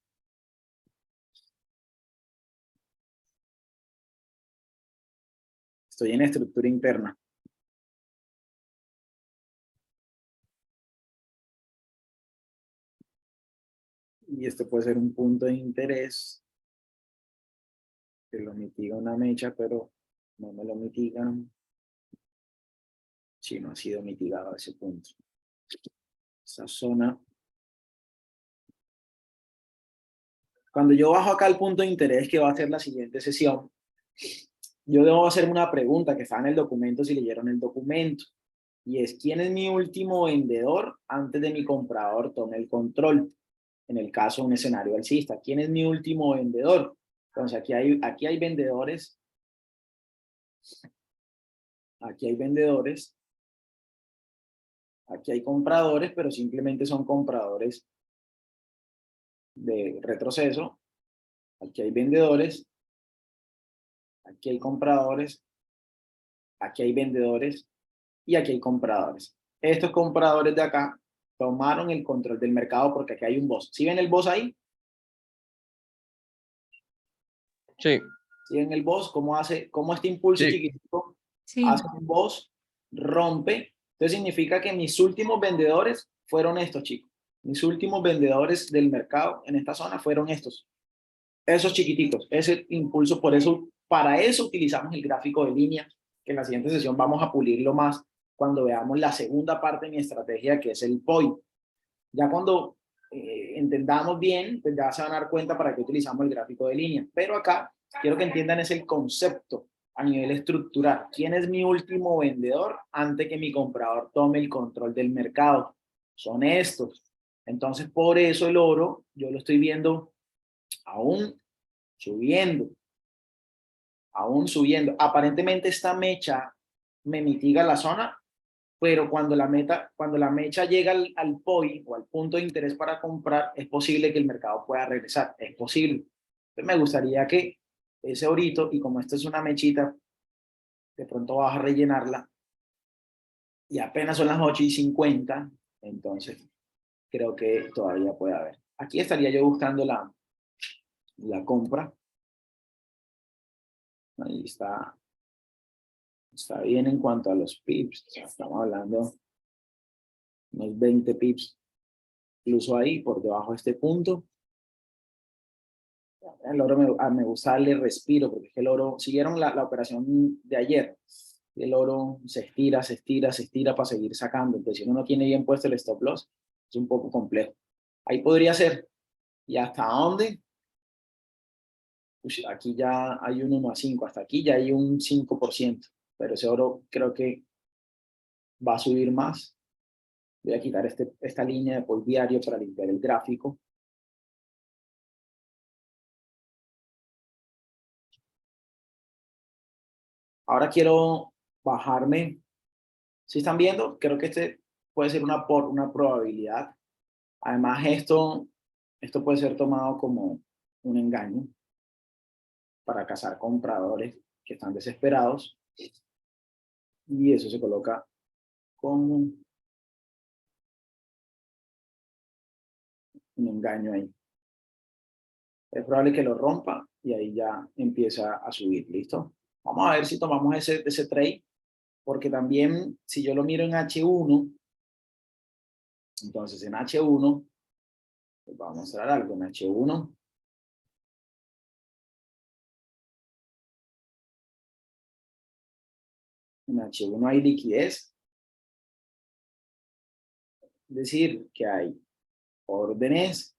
A: Estoy en estructura interna. Y esto puede ser un punto de interés que lo mitiga una mecha, pero no me lo mitigan si no ha sido mitigado a ese punto. Esa zona. Cuando yo bajo acá el punto de interés que va a ser la siguiente sesión, yo debo hacerme una pregunta que está en el documento si leyeron el documento. Y es, ¿quién es mi último vendedor antes de mi comprador tome el control? En el caso de un escenario alcista, ¿quién es mi último vendedor? Entonces aquí hay vendedores, aquí hay vendedores, aquí hay compradores, pero simplemente son compradores de retroceso. Aquí hay vendedores, aquí hay compradores, aquí hay vendedores y aquí hay compradores. Estos compradores de acá tomaron el control del mercado porque aquí hay un boss. ¿Sí ven el boss ahí?
B: Sí,
A: ¿Sí ven el boss? ¿Cómo este impulso
B: sí.
A: chiquitico
C: Sí,
A: hace un boss, rompe? Entonces significa que mis últimos vendedores fueron estos, chicos. Mis últimos vendedores del mercado en esta zona fueron estos. Esos chiquititos, ese impulso, por eso, para eso utilizamos el gráfico de línea, que en la siguiente sesión vamos a pulirlo más cuando veamos la segunda parte de mi estrategia, que es el POI. Ya cuando entendamos bien, pues ya se van a dar cuenta para qué utilizamos el gráfico de línea. Pero acá quiero que entiendan es el concepto a nivel estructural. ¿Quién es mi último vendedor antes que mi comprador tome el control del mercado? Son estos. Entonces, por eso el oro, yo lo estoy viendo aún subiendo, aún subiendo. Aparentemente esta mecha me mitiga la zona, pero cuando la mecha llega al POI o al punto de interés para comprar, es posible que el mercado pueda regresar, es posible. Entonces me gustaría que ese orito, y como esta es una mechita, de pronto vas a rellenarla, y apenas son las 8:50, entonces creo que todavía puede haber. Aquí estaría yo buscando la compra. Ahí está bien en cuanto a los pips, estamos hablando unos 20 pips, incluso ahí por debajo de este punto. El oro me gusta darle respiro, porque es que el oro, siguieron la operación de ayer, el oro se estira, se estira, se estira para seguir sacando. Entonces, si uno no tiene bien puesto el stop loss, es un poco complejo. Ahí podría ser. ¿Y hasta dónde? Pues aquí ya hay un 1,5, hasta aquí ya hay un 5%, pero ese oro creo que va a subir más. Voy a quitar esta línea de por diario para limpiar el gráfico. Ahora quiero bajarme. ¿Sí están viendo? Creo que este puede ser una probabilidad. Además, esto puede ser tomado como un engaño para cazar compradores que están desesperados. Y eso se coloca como un engaño ahí. Es probable que lo rompa y ahí ya empieza a subir. ¿Listo? Vamos a ver si tomamos ese trade, porque también si yo lo miro en H1, entonces en H1, pues vamos a mostrar algo en H1. En H1 hay liquidez, es decir, que hay órdenes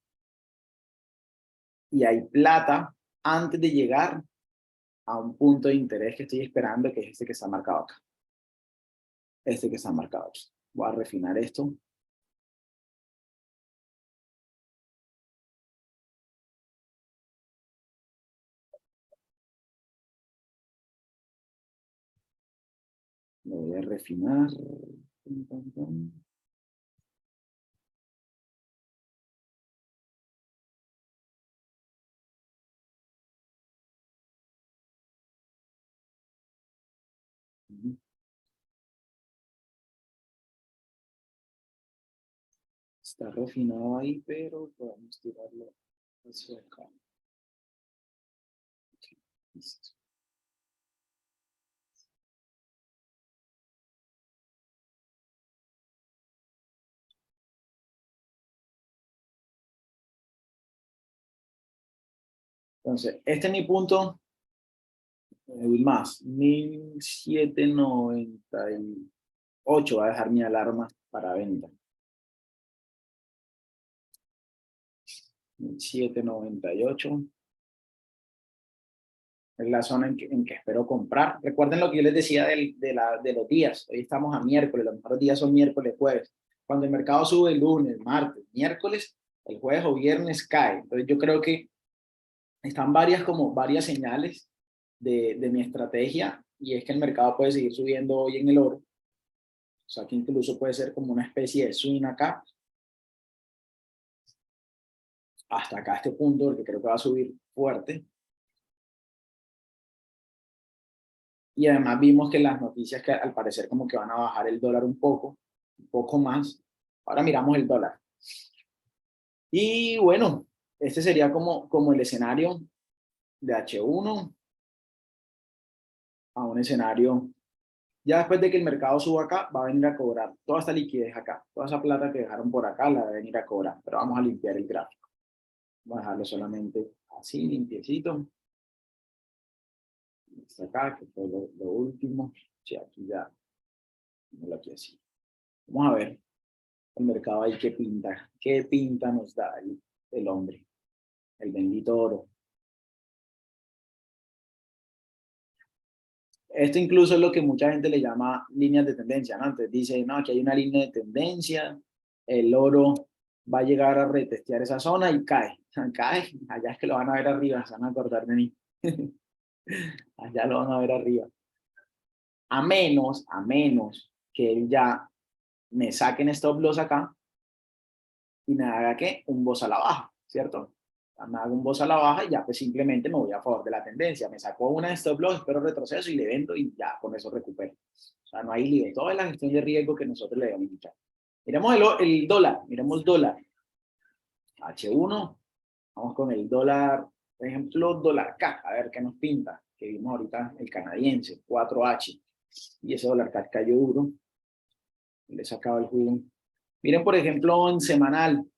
A: y hay plata antes de llegar a un punto de interés que estoy esperando, que es este que está marcado acá. Este que está marcado aquí. Voy a refinar esto. Lo voy a refinar. Está refinado ahí, pero podemos tirarlo hacia acá. Listo. Entonces, este es mi punto más, 1798. Va a dejar mi alarma para venta. 1798. Es la zona en que espero comprar. Recuerden lo que yo les decía de los días. Hoy estamos a miércoles, los mejores días son miércoles, jueves. Cuando el mercado sube el lunes, martes, miércoles, el jueves o viernes cae. Entonces yo creo que están varias señales de mi estrategia, y es que el mercado puede seguir subiendo hoy en el oro. O sea que incluso puede ser como una especie de swing acá. hasta acá este punto, porque creo que va a subir fuerte. Y además vimos que las noticias que al parecer como que van a bajar el dólar un poco más. Ahora miramos el dólar. Y bueno, este sería como el escenario de H1 a un escenario. Ya después de que el mercado suba acá, va a venir a cobrar toda esta liquidez acá. Toda esa plata que dejaron por acá la va a venir a cobrar. Pero vamos a limpiar el gráfico. Vamos a dejarlo solamente así, limpiecito. Hasta acá, que fue lo último. Sí, aquí ya. Aquí así. Vamos a ver el mercado ahí qué pinta nos da el hombre, el bendito oro. Esto incluso es lo que mucha gente le llama líneas de tendencia, ¿no? Entonces dice, no, aquí hay una línea de tendencia, el oro va a llegar a retestear esa zona y cae, cae, allá es que lo van a ver arriba, se van a acordar de mí, allá lo van a ver arriba. A menos que él ya me saquen stop loss acá y me haga ¿qué? Un boss a la baja, ¿cierto? Me hago un boss a la baja y ya pues simplemente me voy a favor de la tendencia. Me saco una stop loss, espero retroceso y le vendo y ya con eso recupero. O sea, no hay lío. Toda es la gestión de riesgo que nosotros le debemos echar. Miremos el dólar, miremos dólar. H1, vamos con el dólar, por ejemplo, dólar CAC, a ver qué nos pinta, que vimos ahorita el canadiense, 4H, y ese dólar CAC cayó duro, le he sacado el jugo. Miren, por ejemplo, en semanal,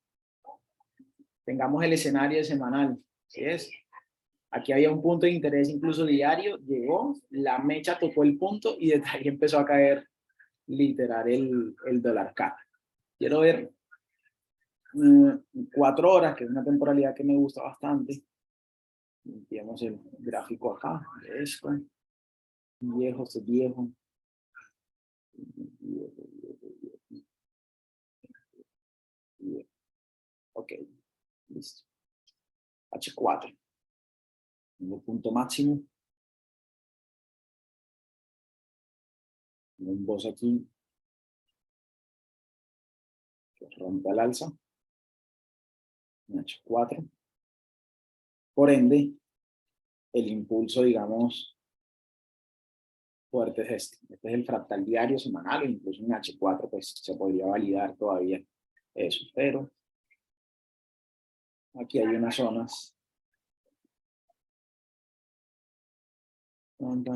A: tengamos el escenario de semanal, ¿sí es? Aquí había un punto de interés incluso diario, llegó, la mecha tocó el punto y desde ahí empezó a caer literal el dólar CAC. Quiero ver 4 horas, que es una temporalidad que me gusta bastante. Limpiamos el gráfico acá, de esto. Viejo, este viejo. Ok, listo. H4. Tengo punto máximo. Tengo un boss aquí que rompe al alza. Un H4. Por ende, el impulso, digamos, fuerte es este. Este es el fractal diario, semanal, o incluso un H4, pues se podría validar todavía eso. Pero aquí hay unas zonas. A ver.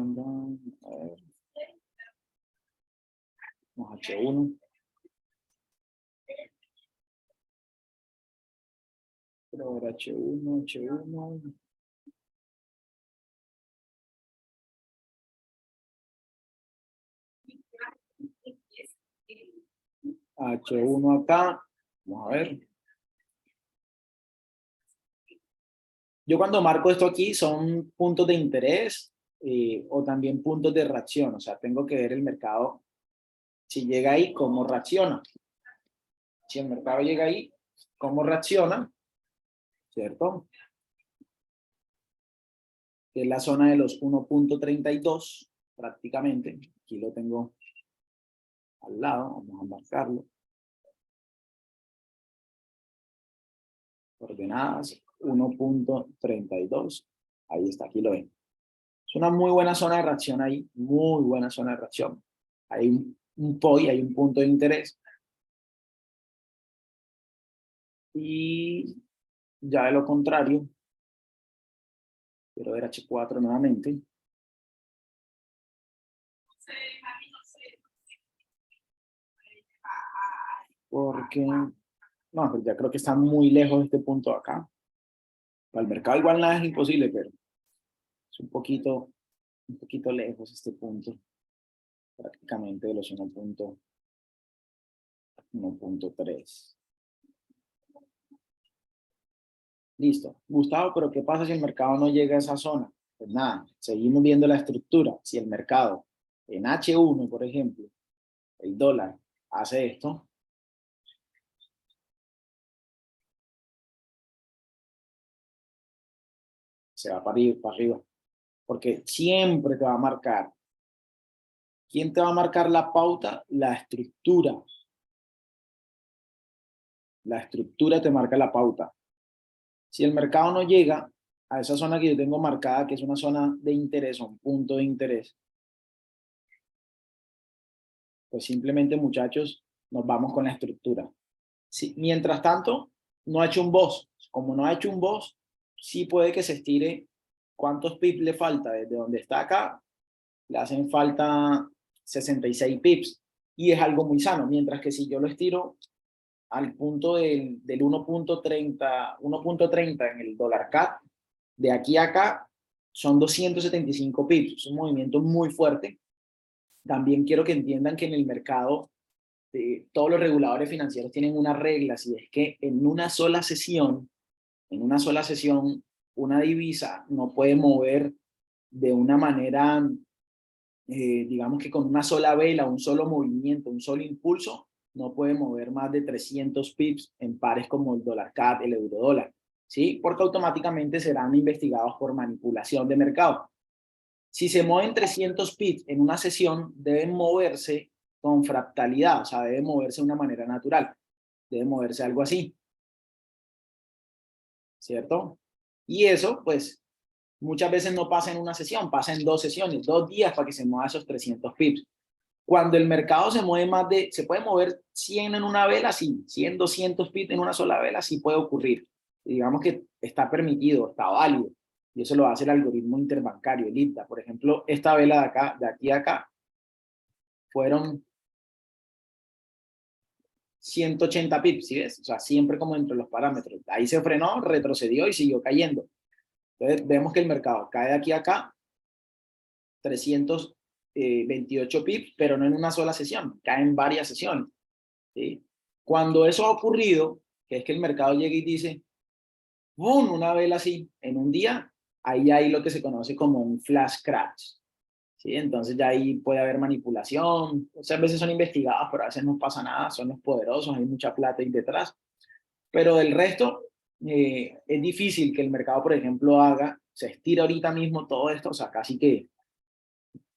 A: H1. Pero ahora H1, H1. H1 acá. Vamos a ver. Yo cuando marco esto aquí son puntos de interés o también puntos de reacción. O sea, tengo que ver el mercado, si llega ahí, cómo reacciona. Si el mercado llega ahí, cómo reacciona, ¿cierto? Que es la zona de los 1.32 prácticamente. Aquí lo tengo al lado, vamos a marcarlo. Coordenadas 1.32. Ahí está, aquí lo ven. Es una muy buena zona de reacción ahí, muy buena zona de reacción. Hay un POI, hay un punto de interés. Y ya de lo contrario, quiero ver H4 nuevamente. Porque, no, pues ya creo que está muy lejos de este punto de acá. Para el mercado igual nada es imposible, pero es un poquito lejos este punto. Prácticamente de los 1.3. Listo. Gustavo, pero ¿qué pasa si el mercado no llega a esa zona? Pues nada, seguimos viendo la estructura. Si el mercado en H1, por ejemplo, el dólar hace esto, se va para arriba, porque siempre te va a marcar. ¿Quién te va a marcar la pauta? La estructura. La estructura te marca la pauta. Si el mercado no llega a esa zona que yo tengo marcada, que es una zona de interés o un punto de interés, pues simplemente, muchachos, nos vamos con la estructura. Si, mientras tanto, no ha hecho un boss. Como no ha hecho un boss, sí puede que se estire. ¿Cuántos pips le falta? Desde donde está acá, le hacen falta 66 pips. Y es algo muy sano. Mientras que si yo lo estiro al punto del 1.30 en el dólar CAD, de aquí a acá son 275 pips. Es un movimiento muy fuerte. También quiero que entiendan que en el mercado todos los reguladores financieros tienen unas reglas, y es que en una sola sesión, una divisa no puede mover de una manera, digamos que con una sola vela, un solo movimiento, un solo impulso, no puede mover más de 300 pips en pares como el dólar CAD, el euro dólar, ¿sí? Porque automáticamente serán investigados por manipulación de mercado. Si se mueven 300 pips en una sesión, deben moverse con fractalidad, o sea, deben moverse de una manera natural, debe moverse algo así, ¿cierto? Y eso, pues, muchas veces no pasa en una sesión, pasa en 2 sesiones, 2 días para que se mueva esos 300 pips. Cuando el mercado se mueve se puede mover 100 en una vela, sí, 100, 200 pips en una sola vela, sí puede ocurrir. Digamos que está permitido, está válido. Y eso lo hace el algoritmo interbancario, el IPDA. Por ejemplo, esta vela de acá, de aquí a acá, fueron 180 pips, ¿sí ves? O sea, siempre como entre los parámetros. Ahí se frenó, retrocedió y siguió cayendo. Entonces, vemos que el mercado cae de aquí a acá, 328 pips, pero no en una sola sesión, cae en varias sesiones, ¿sí? Cuando eso ha ocurrido, que es que el mercado llega y dice, ¡bum!, una vela así, en un día, ahí hay lo que se conoce como un flash crash, ¿sí? Entonces ya ahí puede haber manipulación, muchas veces son investigadas, pero a veces no pasa nada, son los poderosos, hay mucha plata ahí detrás. Pero del resto, es difícil que el mercado, por ejemplo, se estira ahorita mismo todo esto, o sea, casi que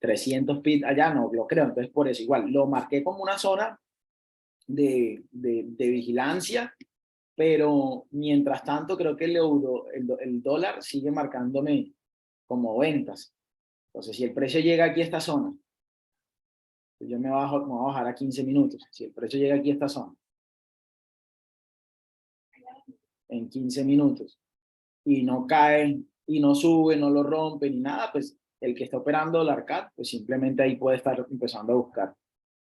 A: 300 pips allá, no lo creo. Entonces, por eso igual, lo marqué como una zona de vigilancia, pero mientras tanto creo que el dólar sigue marcándome como ventas. Entonces, si el precio llega aquí a esta zona, pues yo me voy a bajar a 15 minutos. Si el precio llega aquí a esta zona, en 15 minutos, y no cae, y no sube, no lo rompe, ni nada, pues el que está operando el ARCAD, pues simplemente ahí puede estar empezando a buscar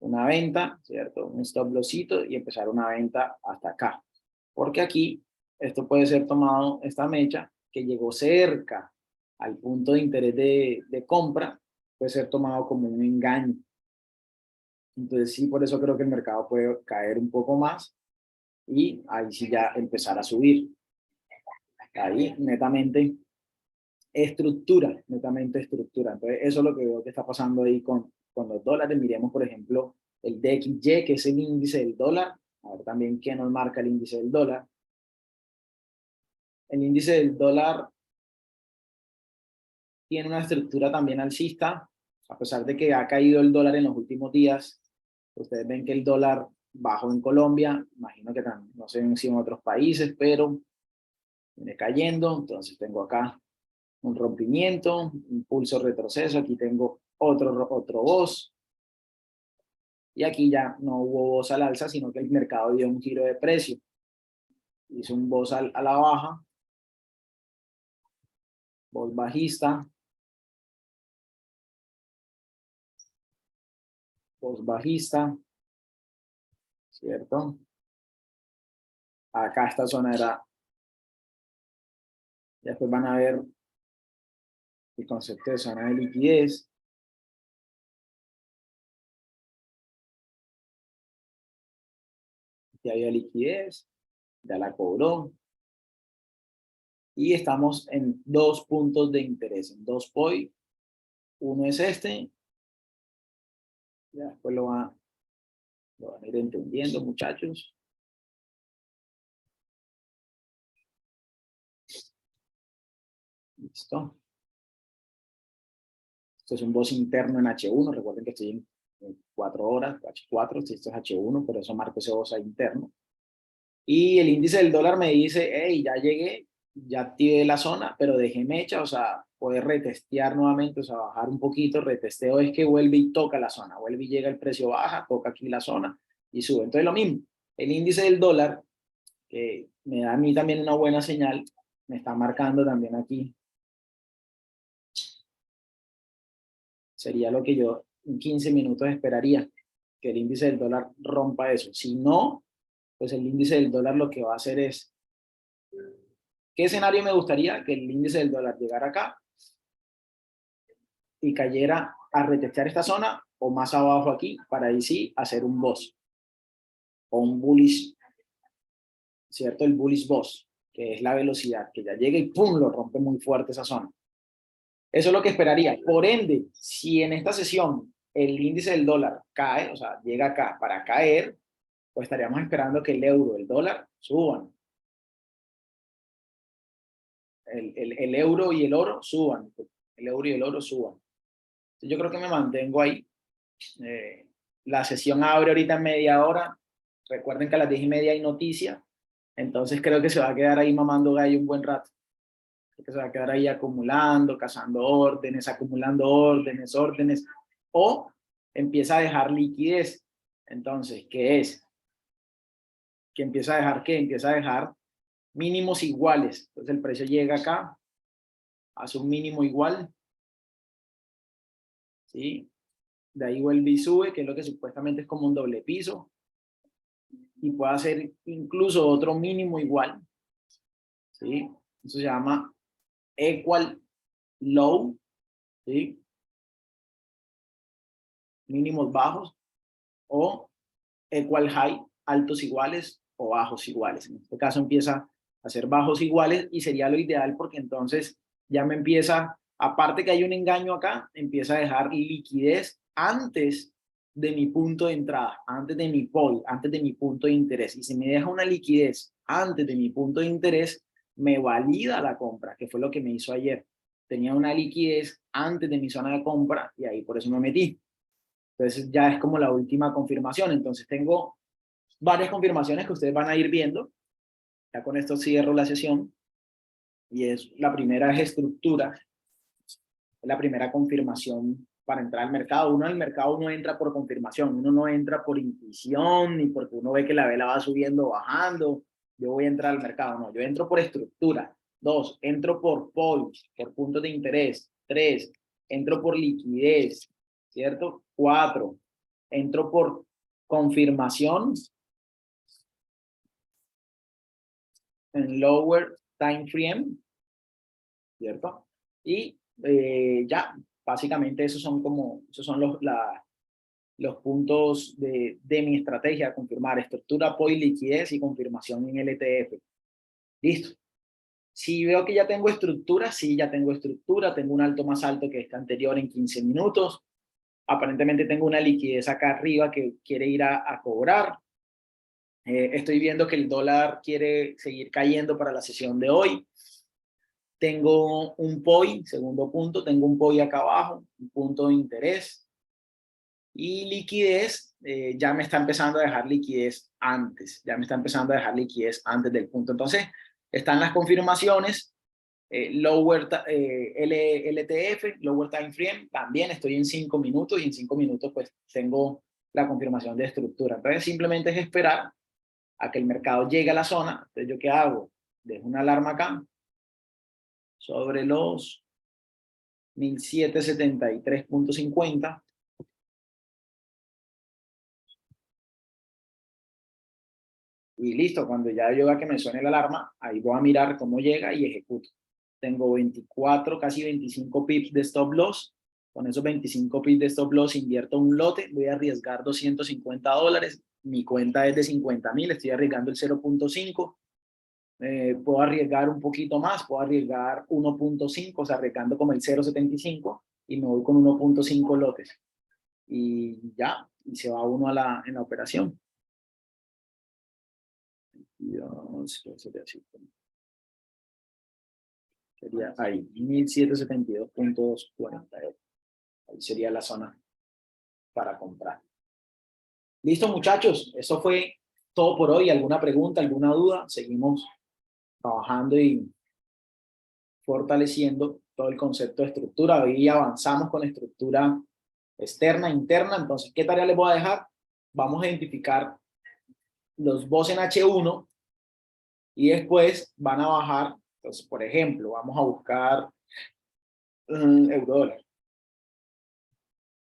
A: una venta, ¿cierto? Un stop lossito y empezar una venta hasta acá. Porque aquí, esto puede ser tomado, esta mecha, que llegó cerca al punto de interés de compra, puede ser tomado como un engaño. Entonces sí, por eso creo que el mercado puede caer un poco más y ahí sí ya empezar a subir. Ahí netamente estructura, netamente estructura. Entonces eso es lo que veo que está pasando ahí con los dólares. Miremos, por ejemplo, el DXY, que es el índice del dólar. A ver también qué nos marca el índice del dólar. El índice del dólar tiene una estructura también alcista, a pesar de que ha caído el dólar en los últimos días. Ustedes ven que el dólar bajó en Colombia, imagino que no sé si en otros países, pero viene cayendo. Entonces tengo acá un rompimiento, impulso retroceso, aquí tengo otro voz, y aquí ya no hubo voz al alza, sino que el mercado dio un giro de precio, hizo un voz a la baja, voz bajista, voz bajista, ¿cierto? Acá esta zona era, después van a ver el concepto de zona de liquidez. Ya había liquidez, ya la cobró. Y estamos en 2 puntos de interés, en 2 POI. Uno es este, ya después lo van a ir entendiendo, muchachos. Listo. Esto es un voz interno en H1. Recuerden que estoy en 4 horas, H4, si esto es H1, por eso marco ese voz ahí interno. Y el índice del dólar me dice, hey, ya llegué, ya activé la zona, pero dejé mecha, o sea, poder retestear nuevamente, o sea, bajar un poquito. Retesteo es que vuelve y toca la zona, vuelve y llega el precio baja, toca aquí la zona y sube. Entonces lo mismo, el índice del dólar, que me da a mí también una buena señal, me está marcando también aquí. Sería lo que yo en 15 minutos esperaría, que el índice del dólar rompa eso. Si no, pues el índice del dólar lo que va a hacer es, ¿qué escenario me gustaría? Que el índice del dólar llegara acá y cayera a retestear esta zona o más abajo aquí para ahí sí hacer un boss o un bullish, ¿cierto? El bullish boss, que es la velocidad, que ya llega y ¡pum! Lo rompe muy fuerte esa zona. Eso es lo que esperaría. Por ende, si en esta sesión el índice del dólar cae, o sea, llega acá para caer, pues estaríamos esperando que el euro, el dólar suban. El euro y el oro suban. El euro y el oro suban. Yo creo que me mantengo ahí. La sesión abre ahorita en media hora. Recuerden que a las 10:30 hay noticia. Entonces creo que se va a quedar ahí mamando gallo un buen rato. Creo que se va a quedar ahí acumulando, cazando órdenes, acumulando órdenes, órdenes. O empieza a dejar liquidez. Entonces, ¿qué es? Que empieza a dejar ¿qué? Empieza a dejar mínimos iguales. Entonces el precio llega acá, hace un mínimo igual. ¿Sí? De ahí vuelve y sube, que es lo que supuestamente es como un doble piso. Y puede hacer incluso otro mínimo igual. ¿Sí? Eso se llama equal low. ¿Sí? Mínimos bajos. O equal high, altos iguales o bajos iguales. En este caso empieza a hacer bajos iguales y sería lo ideal porque entonces ya me empieza, aparte que hay un engaño acá, empieza a dejar liquidez antes de mi punto de entrada, antes de mi POI, antes de mi punto de interés. Y si me deja una liquidez antes de mi punto de interés, me valida la compra, que fue lo que me hizo ayer. Tenía una liquidez antes de mi zona de compra y ahí por eso me metí. Entonces ya es como la última confirmación. Entonces tengo varias confirmaciones que ustedes van a ir viendo. Ya con esto cierro la sesión. Y es la primera es estructura. Es la primera confirmación para entrar al mercado. Uno al mercado no entra por confirmación. Uno no entra por intuición ni porque uno ve que la vela va subiendo o bajando. Yo voy a entrar al mercado. No, yo entro por estructura. 2, entro por POIs, por puntos de interés. 3, entro por liquidez, ¿cierto? 4, entro por confirmación en lower time frame, ¿cierto? Y ya, básicamente esos son los puntos de mi estrategia, confirmar estructura, POI, liquidez y confirmación en LTF. Listo. Si veo que ya tengo estructura, sí, ya tengo estructura, tengo un alto más alto que este anterior en 15 minutos. Aparentemente tengo una liquidez acá arriba que quiere ir a cobrar. Estoy viendo que el dólar quiere seguir cayendo para la sesión de hoy. Tengo un POI, segundo punto, tengo un POI acá abajo, un punto de interés. Y liquidez, ya me está empezando a dejar liquidez antes, ya me está empezando a dejar liquidez antes del punto. Entonces, están las confirmaciones, lower LTF, lower time frame, también estoy en 5 minutos y en 5 minutos pues tengo la confirmación de estructura. Entonces, simplemente es esperar a que el mercado llegue a la zona. Entonces, ¿yo qué hago? Dejo una alarma acá sobre los 1773.50. Y listo, cuando ya yo vea que me suene la alarma, ahí voy a mirar cómo llega y ejecuto. Tengo 24, casi 25 pips de stop loss. Con esos 25 pips de stop loss invierto un lote, voy a arriesgar $250. Mi cuenta es de 50.000, estoy arriesgando el 0.5. Puedo arriesgar un poquito más, puedo arriesgar 1.5, o sea, arriesgando como el 0.75 y me voy con 1.5 lotes. Y ya, y se va uno en la operación. Sería ahí, 1772.240. Ahí sería la zona para comprar. Listo, muchachos, eso fue todo por hoy. ¿Alguna pregunta, alguna duda? Seguimos trabajando y fortaleciendo todo el concepto de estructura. Hoy avanzamos con estructura externa, interna. Entonces, ¿qué tarea les voy a dejar? Vamos a identificar los BOS en H1 y después van a bajar. Entonces, por ejemplo, vamos a buscar eurodólar.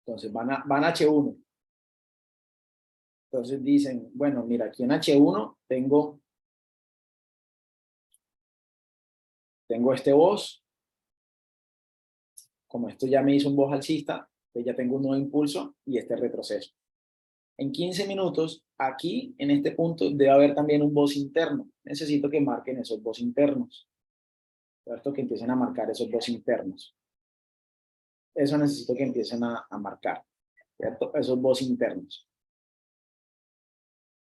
A: Entonces, van a H1. Entonces dicen, bueno, mira, aquí en H1 tengo este BOS. Como esto ya me hizo un BOS alcista, pues ya tengo un nuevo impulso y este retroceso. En 15 minutos, aquí, en este punto, debe haber también un BOS interno. Necesito que marquen esos BOS internos. ¿Cierto? Que empiecen a marcar esos BOS internos. Eso necesito que empiecen a marcar, ¿cierto? Esos BOS internos.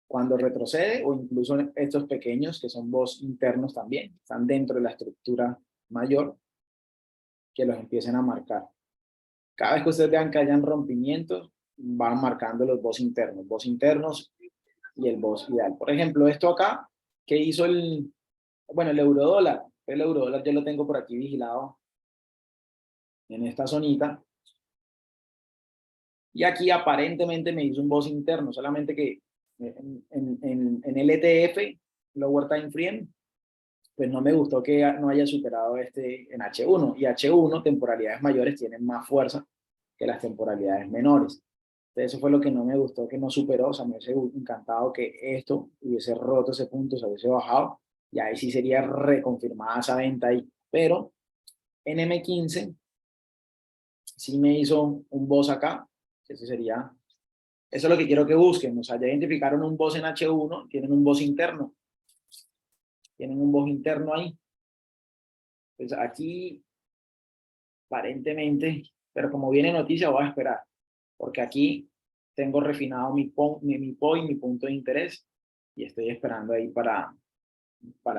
A: Cuando retrocede, o incluso estos pequeños, que son BOS internos también, están dentro de la estructura mayor, que los empiecen a marcar. Cada vez que ustedes vean que hayan rompimientos, van marcando los BOS internos y el BOS ideal. Por ejemplo, esto acá, que hizo el eurodólar. El eurodólar yo lo tengo por aquí vigilado en esta zonita. Y aquí aparentemente me hizo un BOS interno, solamente que en el ETF, Lower Time Frame, pues no me gustó que no haya superado este en H1. Y H1, temporalidades mayores, tienen más fuerza que las temporalidades menores. Entonces eso fue lo que no me gustó, que no superó. O sea, me hubiese encantado que esto hubiese roto ese punto, se hubiese bajado, y ahí sí sería reconfirmada esa venta ahí. Pero en M15 sí me hizo un BOS acá, que ese sería, eso es lo que quiero que busquen. O sea, ya identificaron un BOS en H1, tienen un BOS interno. Tienen un BOS interno ahí. Pues aquí, aparentemente, pero como viene noticia, voy a esperar, porque aquí tengo refinado mi POI, mi punto de interés, y estoy esperando ahí para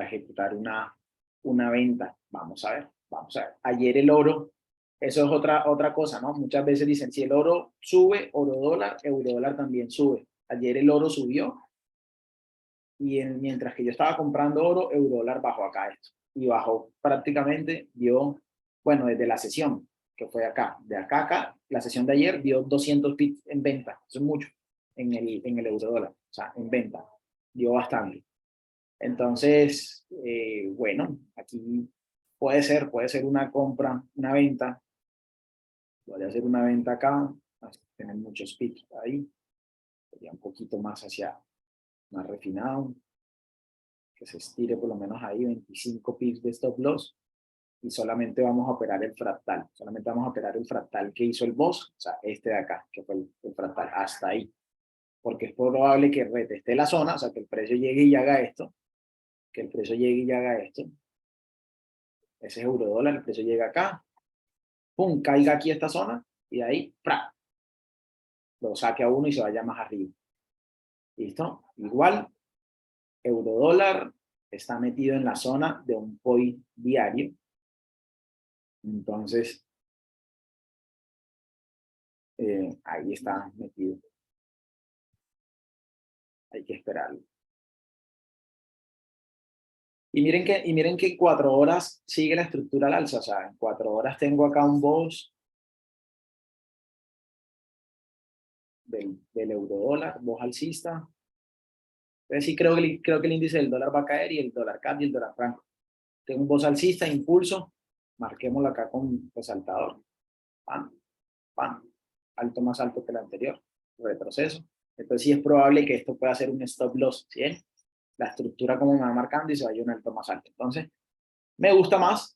A: ejecutar una venta. Vamos a ver, vamos a ver. Ayer el oro, eso es otra cosa, ¿no? Muchas veces dicen, si el oro sube, oro dólar, euro dólar también sube. Ayer el oro subió, y mientras que yo estaba comprando oro, euro dólar bajó acá esto. Y bajó prácticamente, bueno, desde la sesión, que fue acá, de acá a acá, la sesión de ayer dio 200 pips en venta. Eso es mucho en el euro dólar, o sea, en venta. Dio bastante. Entonces, bueno, aquí puede ser una compra, una venta. Voy a hacer una venta acá, tener muchos pips ahí. Sería un poquito más más refinado, que se estire por lo menos ahí 25 pips de stop loss, y solamente vamos a operar el fractal. Solamente vamos a operar el fractal que hizo el BOS, o sea, este de acá, que fue el fractal, hasta ahí. Porque es probable que reteste la zona, o sea, que el precio llegue y haga esto, que el precio llegue y haga esto. Ese es euro dólar, el precio llega acá, pum, caiga aquí esta zona, y de ahí, ¡pra!, lo saque a uno y se vaya más arriba. ¿Listo? Igual, euro dólar está metido en la zona de un POI diario. Entonces, ahí está metido. Hay que esperarlo. Y miren que en 4 horas sigue la estructura al alza. O sea, en 4 horas tengo acá un BOS del euro dólar, BOS alcista. Entonces sí creo que el índice del dólar va a caer, y el dólar CAD y el dólar franco. Tengo un BOS alcista, impulso. Marquémoslo acá con resaltador. Pam, pam. Alto más alto que el anterior. Retroceso. Entonces sí es probable que esto pueda ser un stop loss. ¿Sí? La estructura como me va marcando, y se vaya un alto más alto. Entonces, me gusta más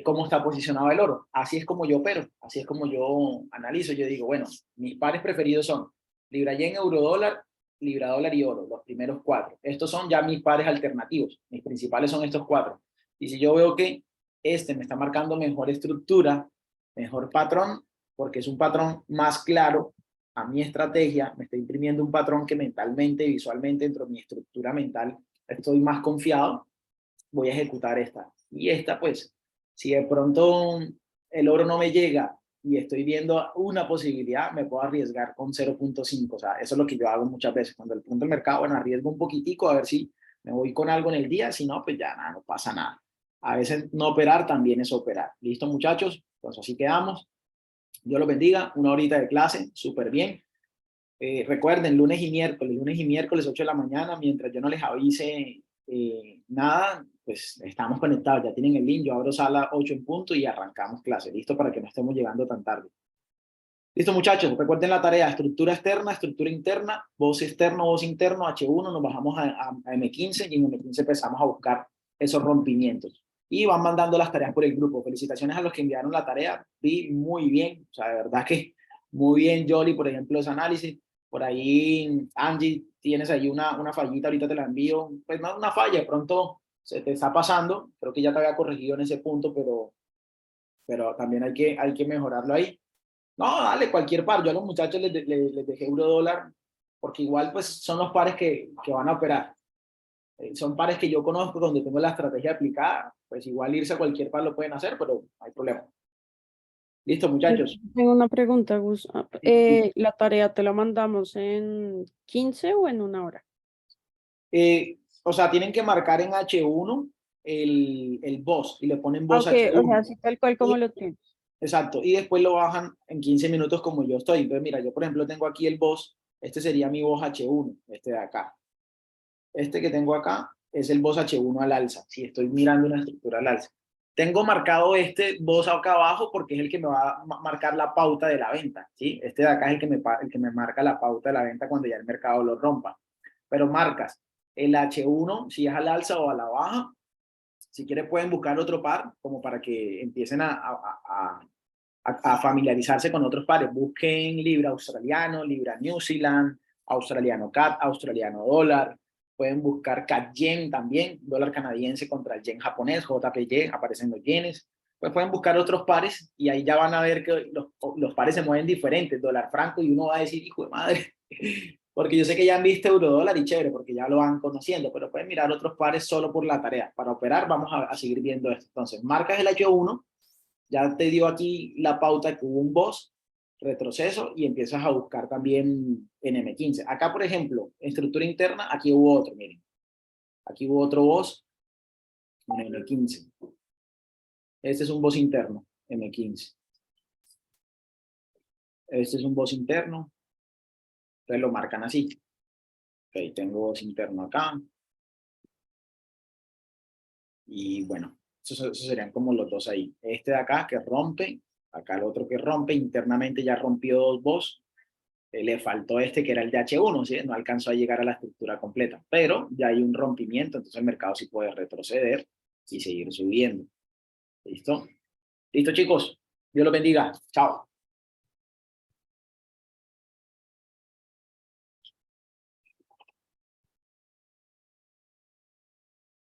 A: cómo está posicionado el oro. Así es como yo opero, así es como yo analizo. Yo digo, bueno, mis pares preferidos son libra yen, euro dólar, libra dólar y oro, los primeros 4. Estos son ya mis pares alternativos. Mis principales son estos 4. Y si yo veo que este me está marcando mejor estructura, mejor patrón, porque es un patrón más claro a mi estrategia, me está imprimiendo un patrón que mentalmente, visualmente, dentro de mi estructura mental, estoy más confiado, voy a ejecutar esta. Y esta, pues, si de pronto el oro no me llega y estoy viendo una posibilidad, me puedo arriesgar con 0.5. O sea, eso es lo que yo hago muchas veces. Cuando el punto del mercado, bueno, arriesgo un poquitico a ver si me voy con algo en el día. Si no, pues ya nada, no pasa nada. A veces no operar también es operar. ¿Listo, muchachos? Entonces así quedamos. Dios los bendiga. Una horita de clase, súper bien. Recuerden, lunes y miércoles 8 de la mañana, mientras yo no les avise nada, pues estamos conectados, ya tienen el link, yo abro sala 8 en punto y arrancamos clase, listo, para que no estemos llegando tan tarde. Listo, muchachos, recuerden la tarea, estructura externa, estructura interna, voz externo, voz interno, H1, nos bajamos a M15 y en M15 empezamos a buscar esos rompimientos. Y van mandando las tareas por el grupo. Felicitaciones a los que enviaron la tarea, vi muy bien, o sea, de verdad que muy bien, Jolly, por ejemplo, ese análisis. Por ahí, Angie, tienes ahí una fallita, ahorita te la envío. Pues no una falla, de pronto se te está pasando, creo que ya te había corregido en ese punto, pero también hay que mejorarlo ahí. No, dale, cualquier par. Yo a los muchachos les dejé euro dólar, porque igual pues son los pares que van a operar. Son pares que yo conozco, donde tengo la estrategia aplicada. Pues igual irse a cualquier par lo pueden hacer, pero no hay problema. Listo, muchachos.
C: Tengo una pregunta, Gus. ¿La tarea te la mandamos en 15 o en 1 hora?
A: O sea, tienen que marcar en H1 el boss y le ponen boss
C: Aunque, o sea,
A: H1.
C: así tal cual como lo tienes.
A: Exacto, y después lo bajan en 15 minutos como yo estoy. Entonces, mira, yo por ejemplo tengo aquí el boss, este sería mi boss H1, este de acá. Este que tengo acá es el boss H1 al alza, si estoy mirando una estructura al alza. Tengo marcado este boss acá abajo porque es el que me va a marcar la pauta de la venta, ¿sí? Este de acá es el que me marca la pauta de la venta cuando ya el mercado lo rompa. Pero marcas el H1 si es al alza o a la baja. Si quieren pueden buscar otro par como para que empiecen a familiarizarse con otros pares. Busquen libra australiano, libra New Zealand, australiano CAD, australiano dólar. Pueden buscar CAD yen también, dólar canadiense contra el yen japonés, JPY, aparecen los yenes. Pues pueden buscar otros pares y ahí ya van a ver que los pares se mueven diferentes, dólar franco, y uno va a decir, hijo de madre, porque yo sé que ya han visto euro dólar y chévere, porque ya lo van conociendo, pero pueden mirar otros pares solo por la tarea. Para operar vamos a seguir viendo esto. Entonces, marcas el H1, ya te dio aquí la pauta que hubo un boss, retroceso, y empiezas a buscar también en M15. Acá, por ejemplo, en estructura interna, aquí hubo otro, miren. Aquí hubo otro boss en M15. Este es un boss interno, M15. Este es un boss interno. Entonces lo marcan así. Ok, tengo boss interno acá. Y bueno, esos serían como los dos ahí. Este de acá que rompe, acá el otro que rompe, internamente ya rompió dos boss. Le faltó este que era el de H1, ¿sí? No alcanzó a llegar a la estructura completa, pero ya hay un rompimiento, entonces el mercado sí puede retroceder y seguir subiendo. ¿Listo? Listo, chicos. Dios los bendiga. Chao.